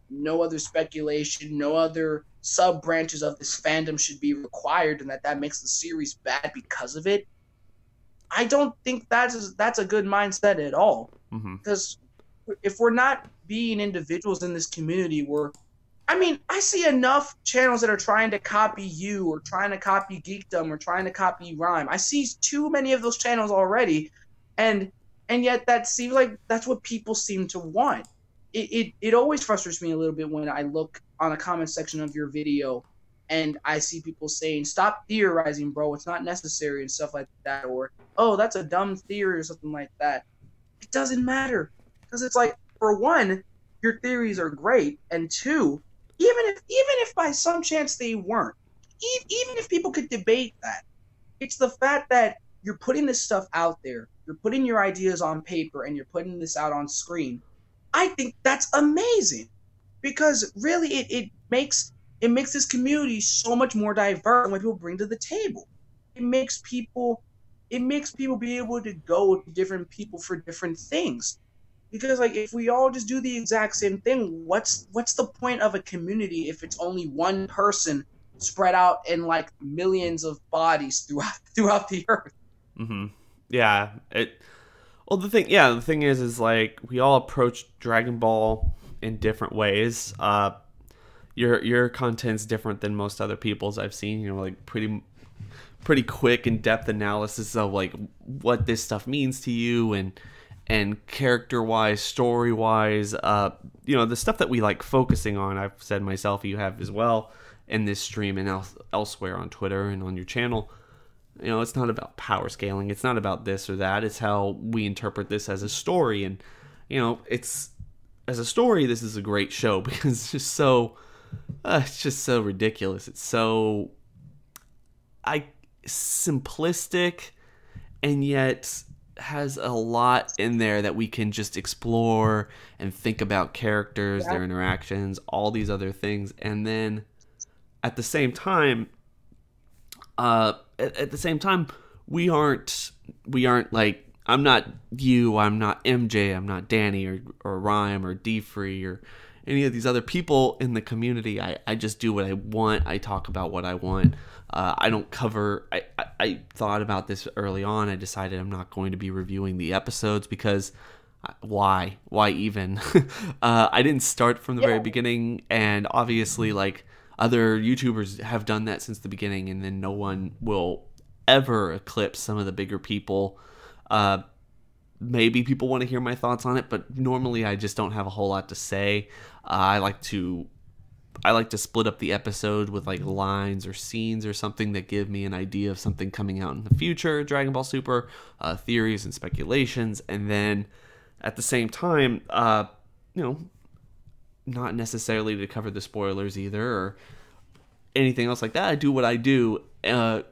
no other speculation, no other sub branches of this fandom should be required, and that makes the series bad because of it. I don't think that's a good mindset at all. Hmm. Because if we're not being individuals in this community, I mean, I see enough channels that are trying to copy you or trying to copy Geekdom or trying to copy Rhyme. I see too many of those channels already, and and yet that seems like that's what people seem to want. It always frustrates me a little bit when I look on a comment section of your video and I see people saying, "Stop theorizing, bro. It's not necessary," and stuff like that, or "Oh, that's a dumb theory," or something like that. It doesn't matter because it's like, for one, your theories are great, and two, even if by some chance they weren't, even if people could debate that, it's the fact that you're putting this stuff out there, you're putting your ideas on paper, and you're putting this out on screen. I think that's amazing because really it makes this community so much more diverse than what people bring to the table. It makes people it makes people be able to go to different people for different things. Because like if we all just do the exact same thing, what's the point of a community if it's only one person spread out in like millions of bodies throughout the earth? Hmm. Yeah. Well, the thing is like we all approach Dragon Ball in different ways. Your content's different than most other people's I've seen. Like pretty quick in depth analysis of like what this stuff means to you and character wise, story wise. The stuff that we like focusing on. I've said myself, you have as well in this stream and elsewhere on Twitter and on your channel. It's not about power scaling. It's not about this or that. It's how we interpret this as a story. And, it's as a story, this is a great show because it's just so ridiculous. It's so simplistic and yet has a lot in there that we can just explore and think about characters, Yeah, their interactions, all these other things. And then at the same time, at the same time, we aren't like I'm not you, I'm not MJ, I'm not Danny or Rhyme or D Free or any of these other people in the community. I just do what I want. I talk about what I want. I don't cover. I thought about this early on. I decided I'm not going to be reviewing the episodes because why even? I didn't start from the very beginning, and obviously like other YouTubers have done that since the beginning, and then no one will ever eclipse some of the bigger people. Maybe people want to hear my thoughts on it, but normally I just don't have a whole lot to say. I like to split up the episode with like lines or scenes or something that give me an idea of something coming out in the future, Dragon Ball Super, theories and speculations, and then at the same time, not necessarily to cover the spoilers either or anything else like that. I do what I do,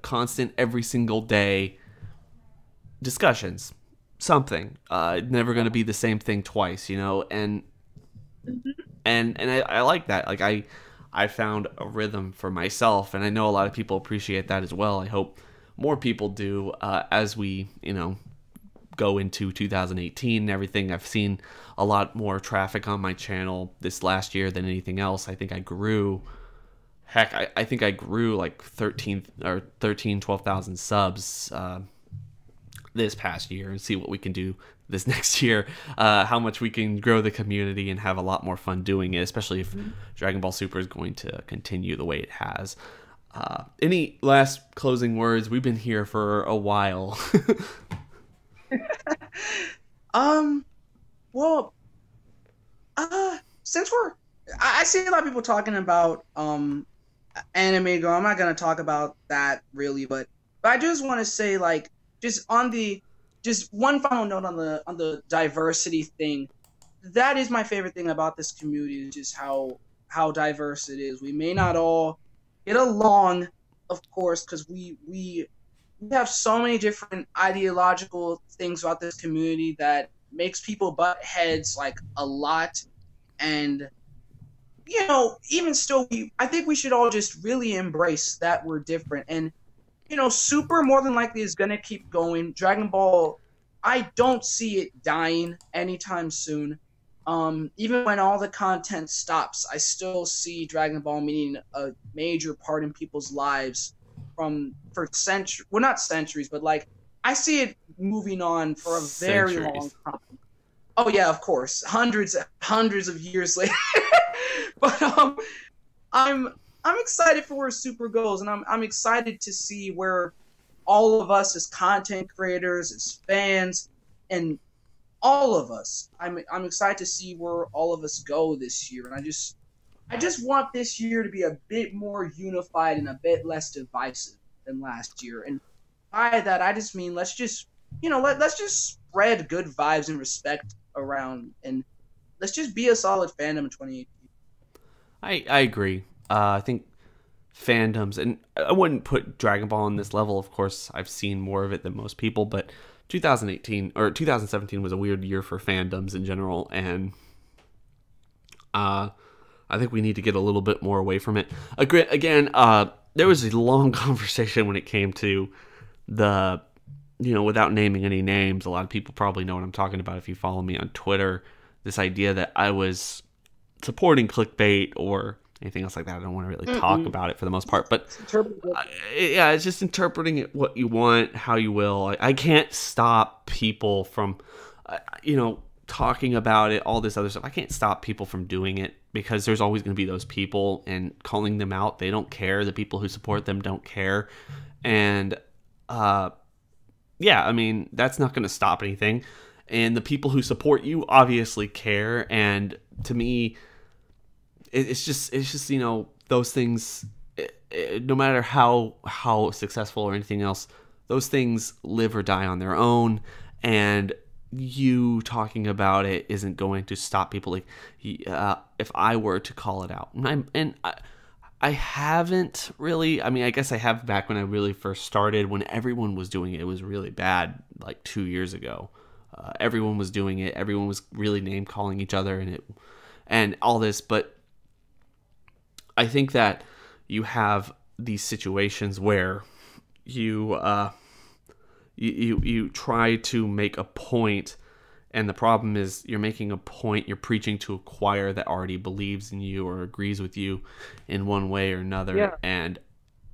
constant every single day discussions, something. Never going to be the same thing twice, and I like that. Like I found a rhythm for myself, and I know a lot of people appreciate that as well. I hope more people do as we, go into 2018 and everything. I've seen a lot more traffic on my channel this last year than anything else. I think I grew, I think I grew like 12,000 subs this past year, and see what we can do this next year, how much we can grow the community and have a lot more fun doing it, especially if Dragon Ball Super is going to continue the way it has. Any last closing words? We've been here for a while. Well, since I see a lot of people talking about anime go. I'm not gonna talk about that really, but I just want to say, like, just one final note on the diversity thing. That is my favorite thing about this community, is just how diverse it is. We may not all get along, of course, because we have so many different ideological things about this community that makes people butt heads like a lot. And even still, I think we should all just really embrace that we're different. And Super more than likely is gonna keep going. Dragon Ball, I don't see it dying anytime soon. Even when all the content stops, I still see Dragon Ball meaning a major part in people's lives for centuries. Well, not centuries, but like I see it moving on for a very long time. Oh yeah, of course, hundreds of years later. But I'm excited for where Super goes, and I'm excited to see where all of us as content creators, as fans, and all of us. I'm excited to see where all of us go this year, and I just want this year to be a bit more unified and a bit less divisive than last year. And by that, I just mean let's just spread good vibes and respect around, and let's just be a solid fandom in 2018. I agree. I think fandoms, and I wouldn't put Dragon Ball on this level. Of course, I've seen more of it than most people, but 2018 or 2017 was a weird year for fandoms in general, and I think we need to get a little bit more away from it. Again, there was a long conversation when it came to the, without naming any names, a lot of people probably know what I'm talking about if you follow me on Twitter, this idea that I was supporting clickbait or anything else like that. I don't want to really talk about it for the most part, but it's just interpreting it what you want, how you will. I can't stop people from, talking about it, all this other stuff. I can't stop people from doing it because there's always going to be those people, and calling them out, they don't care. The people who support them don't care. And, that's not going to stop anything. And the people who support you obviously care. And to me, it's just those things, no matter how successful or anything else, those things live or die on their own, and you talking about it isn't going to stop people. Like, if I were to call it out, and I haven't really. I mean, I guess I have back when I really first started, when everyone was doing it. It was really bad, like 2 years ago. Everyone was doing it. Everyone was really name calling each other, and all this, but I think that you have these situations where you try to make a point And the problem is you're making a point, you're preaching to a choir that already believes in you or agrees with you in one way or another. Yeah.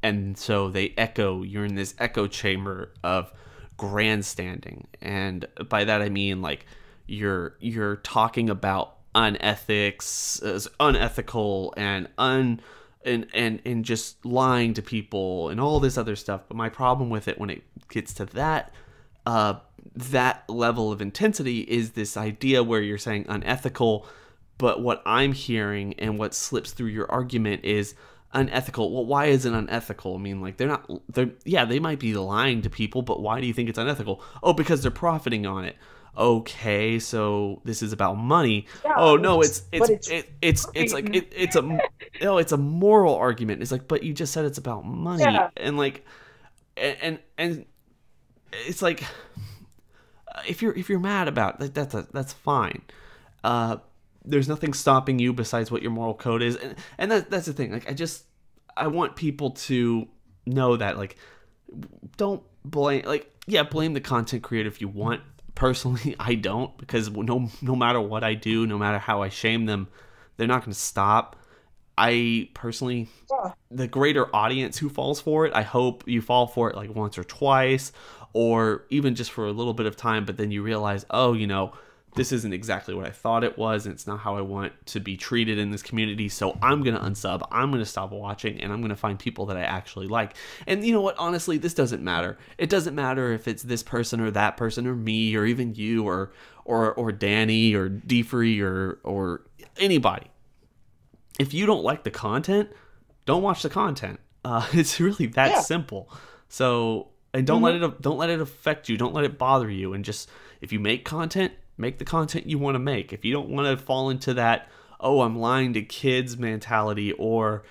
And so they echo, you're in this echo chamber of grandstanding. And by that I mean like you're talking about unethics, unethical and just lying to people and all this other stuff. But my problem with it when it gets to that level of intensity is this idea where you're saying unethical, but what I'm hearing and what slips through your argument is unethical. Well, why is it unethical? I mean, like they might be lying to people, but why do you think it's unethical? Oh, because they're profiting on it. Okay, so this is about money. Yeah, Oh no, it's a moral argument. It's like, but you just said it's about money, yeah. and like, and it's like, if you're mad about it, that's fine. There's nothing stopping you besides what your moral code is, and that's the thing. Like, I want people to know that, like, don't blame, like, yeah, blame the content creator if you want. Personally, I don't, because no matter what I do, no matter how I shame them, they're not going to stop. I personally, the greater audience who falls for it, I hope you fall for it like once or twice, or even just for a little bit of time, but then you realize, oh, this isn't exactly what I thought it was, and it's not how I want to be treated in this community, so I'm going to unsub, I'm going to stop watching, and I'm going to find people that I actually like. And you know what? Honestly, this doesn't matter. It doesn't matter if it's this person or that person or me or even you or Danny or Defree or anybody. If you don't like the content, don't watch the content. It's really that simple. So, and don't let it affect you. Don't let it bother you. And just, if you make content, make the content you want to make. If you don't want to fall into that, oh, I'm lying to kids mentality, or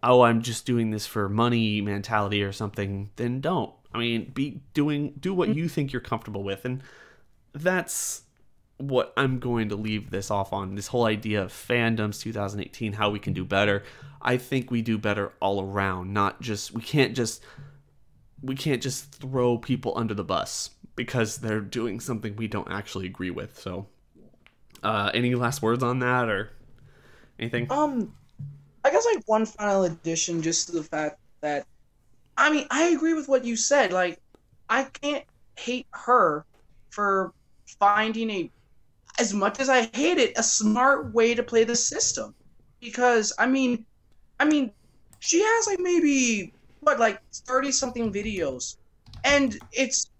oh, I'm just doing this for money mentality or something, then don't. I mean, do what you think you're comfortable with. And that's what I'm going to leave this off on, this whole idea of fandoms 2018, how we can do better. I think we do better all around, not just, we can't just throw people under the bus because they're doing something we don't actually agree with. So, any last words on that or anything? I guess like one final addition, just to the fact that, I mean, I agree with what you said. Like, I can't hate her for finding as much as I hate it, a smart way to play the system. Because I mean, she has like maybe like 30 something videos, and it's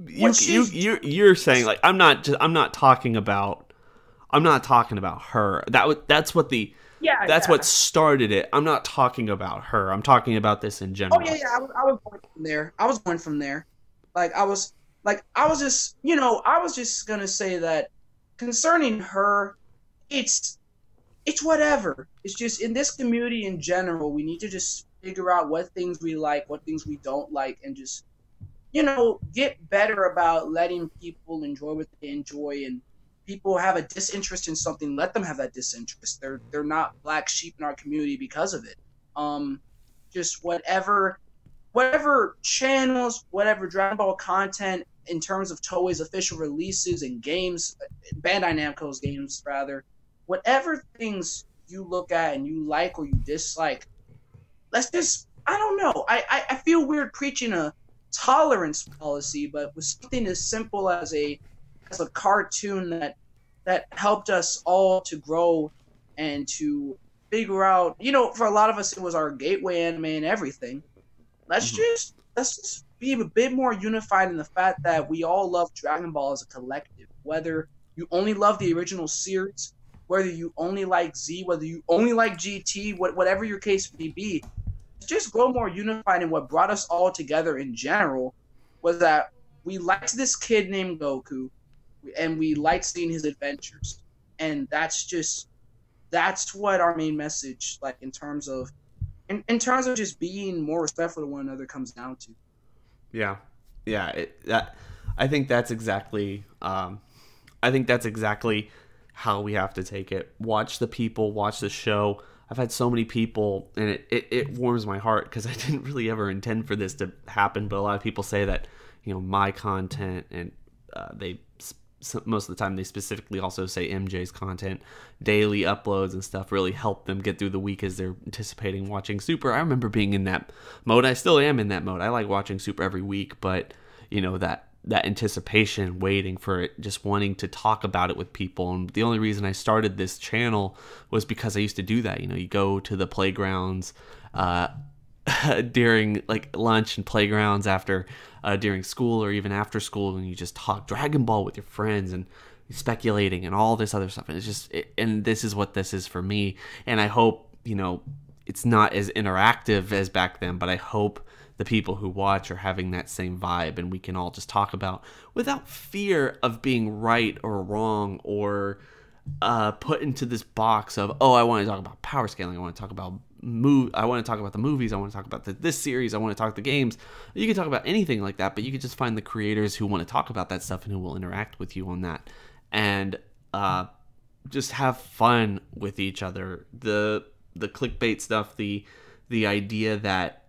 you're saying, like, I'm not talking about her. That's what what started it. I'm not talking about her. I'm talking about this in general. Oh yeah. I was going from there. Like I was just gonna say that concerning her, it's whatever. It's just, in this community in general, we need to just figure out what things we like, what things we don't like, and just, get better about letting people enjoy what they enjoy. And people have a disinterest in something, let them have that disinterest. They're not black sheep in our community because of it. Just whatever channels, whatever Dragon Ball content in terms of Toei's official releases and games, Bandai Namco's games rather, whatever things you look at and you like or you dislike, let's just, I don't know. I feel weird preaching a tolerance policy, but with something as simple as a cartoon that helped us all to grow and to figure out, for a lot of us it was our gateway anime and everything. Let's just be a bit more unified in the fact that we all love Dragon Ball as a collective. Whether you only love the original series, whether you only like Z, whether you only like GT, whatever your case may be, just grow more unified. And what brought us all together in general was that we liked this kid named Goku, and we liked seeing his adventures. And that's what our main message, like, in terms of just being more respectful to one another, comes down to. Yeah. I think that's exactly how we have to take it. Watch the people, watch the show. I've had so many people, and it warms my heart because I didn't really ever intend for this to happen. But a lot of people say that, my content, and they most of the time they specifically also say MJ's content, daily uploads and stuff really help them get through the week as they're anticipating watching Super. I remember being in that mode. I still am in that mode. I like watching Super every week, but you know, that anticipation, waiting for it, just wanting to talk about it with people. And the only reason I started this channel was because I used to do that. You know, you go to the playgrounds during like lunch and playgrounds after during school or even after school, and you just talk Dragon Ball with your friends and speculating and all this other stuff. And it's just and this is what this is for me. And I hope, you know, it's not as interactive as back then, but I hope the people who watch are having that same vibe, and we can all just talk about without fear of being right or wrong, or put into this box of, oh, I want to talk about power scaling, I want to talk about I want to talk about the movies, I want to talk about this series, I want to talk the games. You can talk about anything like that, but you can just find the creators who want to talk about that stuff and who will interact with you on that, and just have fun with each other. The clickbait stuff, the idea that,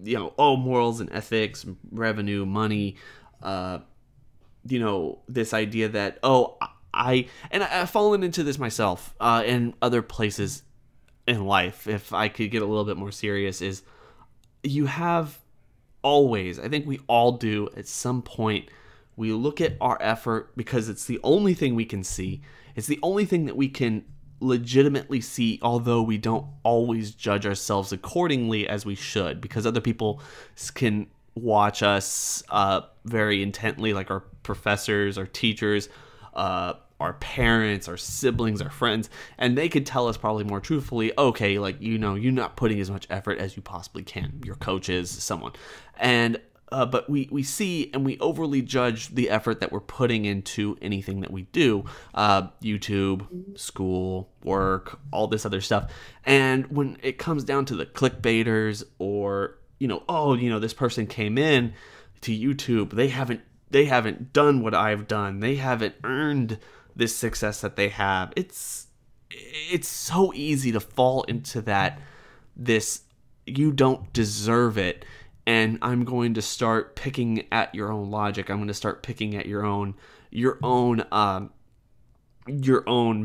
you know, oh, morals and ethics, revenue, money, you know, this idea that, oh, I've fallen into this myself in other places in life. If I could get a little bit more serious, is you have always, I think we all do at some point, we look at our effort because it's the only thing we can see. It's the only thing that we can legitimately see, although we don't always judge ourselves accordingly as we should, because other people can watch us very intently, like our professors, our teachers, our parents, our siblings, our friends, and they could tell us probably more truthfully, okay, like, you know, you're not putting as much effort as you possibly can, your coaches, someone, and but we see and we overly judge the effort that we're putting into anything that we do, YouTube, school, work, all this other stuff. And when it comes down to the clickbaiters, or, you know, oh, you know, this person came in to YouTube, they haven't done what I've done, they haven't earned this success that they have. It's so easy to fall into that, this you don't deserve it. And I'm going to start picking at your own logic. I'm going to start picking at your own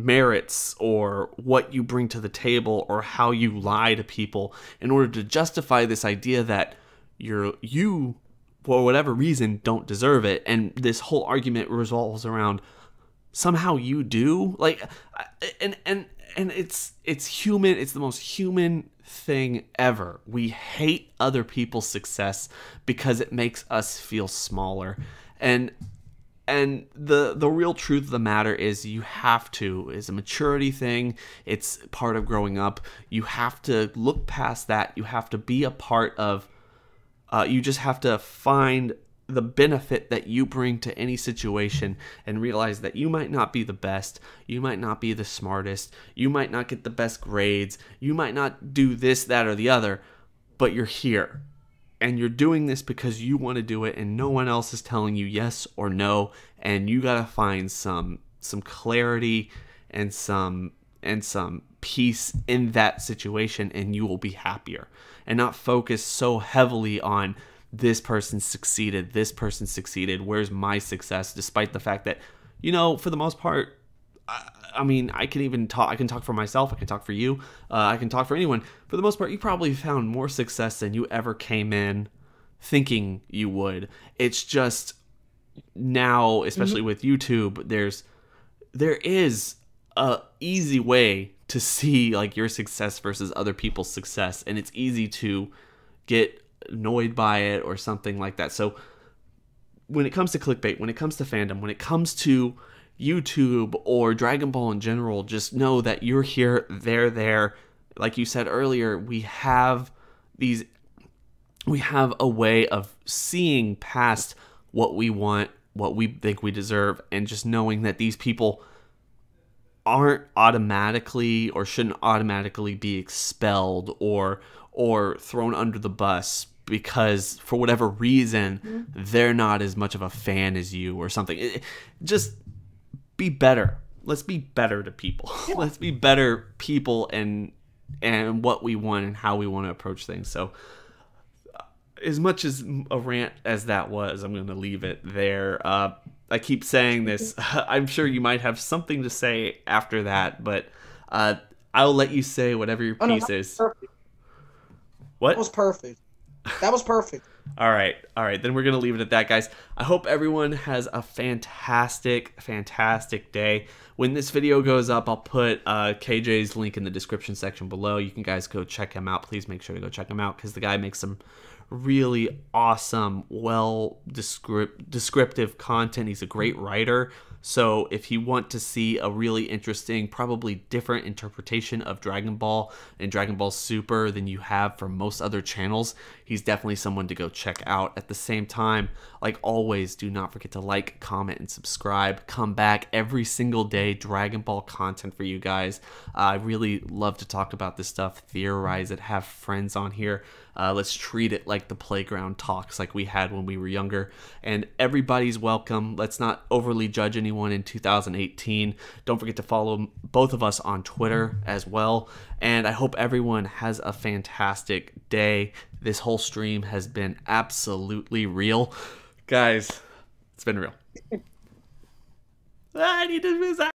merits, or what you bring to the table, or how you lie to people in order to justify this idea that you for whatever reason don't deserve it. And this whole argument revolves around somehow you do, like, and it's human. It's the most human thing ever. We hate other people's success because it makes us feel smaller. And the real truth of the matter is, you have to, is a maturity thing. It's part of growing up. You have to look past that. You have to be a part of, you just have to find the benefit that you bring to any situation, and realize that you might not be the best, you might not be the smartest, you might not get the best grades, you might not do this, that, or the other, but you're here. And you're doing this because you want to do it, and no one else is telling you yes or no, and you gotta find some clarity and some peace in that situation, and you will be happier. And not focus so heavily on this person succeeded, where's my success, despite the fact that, you know, for the most part, I mean, I can talk for myself, I can talk for you, I can talk for anyone. For the most part, you probably found more success than you ever came in thinking you would. It's just now, especially with YouTube, there is a easy way to see like your success versus other people's success, and it's easy to get annoyed by it or something like that. So when it comes to clickbait, when it comes to fandom, when it comes to YouTube or Dragon Ball in general, just know that you're here, they're there. Like you said earlier, we have a way of seeing past what we want, what we think we deserve, and just knowing that these people aren't automatically, or shouldn't automatically be expelled or thrown under the bus because for whatever reason they're not as much of a fan as you or something. Just be better. Let's be better to people. Let's be better people and what we want and how we want to approach things. So as much as a rant as that was, I'm going to leave it there. I keep saying this. I'm sure you might have something to say after that, but I'll let you say whatever your Oh no, piece is. perfect. That What? was perfect. That was perfect. All right. All right. Then we're going to leave it at that, guys. I hope everyone has a fantastic, fantastic day. When this video goes up, I'll put KJ's link in the description section below. You can guys go check him out. Please make sure to go check him out because the guy makes some really awesome, descriptive content. He's a great writer. So if you want to see a really interesting, probably different interpretation of Dragon Ball and Dragon Ball Super than you have from most other channels, he's definitely someone to go check out. At the same time, like always, do not forget to like, comment, and subscribe. Come back every single day, Dragon Ball content for you guys. I really love to talk about this stuff, theorize it, have friends on here. Let's treat it like the playground talks like we had when we were younger. And everybody's welcome. Let's not overly judge anyone in 2018. Don't forget to follow both of us on Twitter as well. And I hope everyone has a fantastic day. This whole stream has been absolutely real. Guys, it's been real. I need to miss out.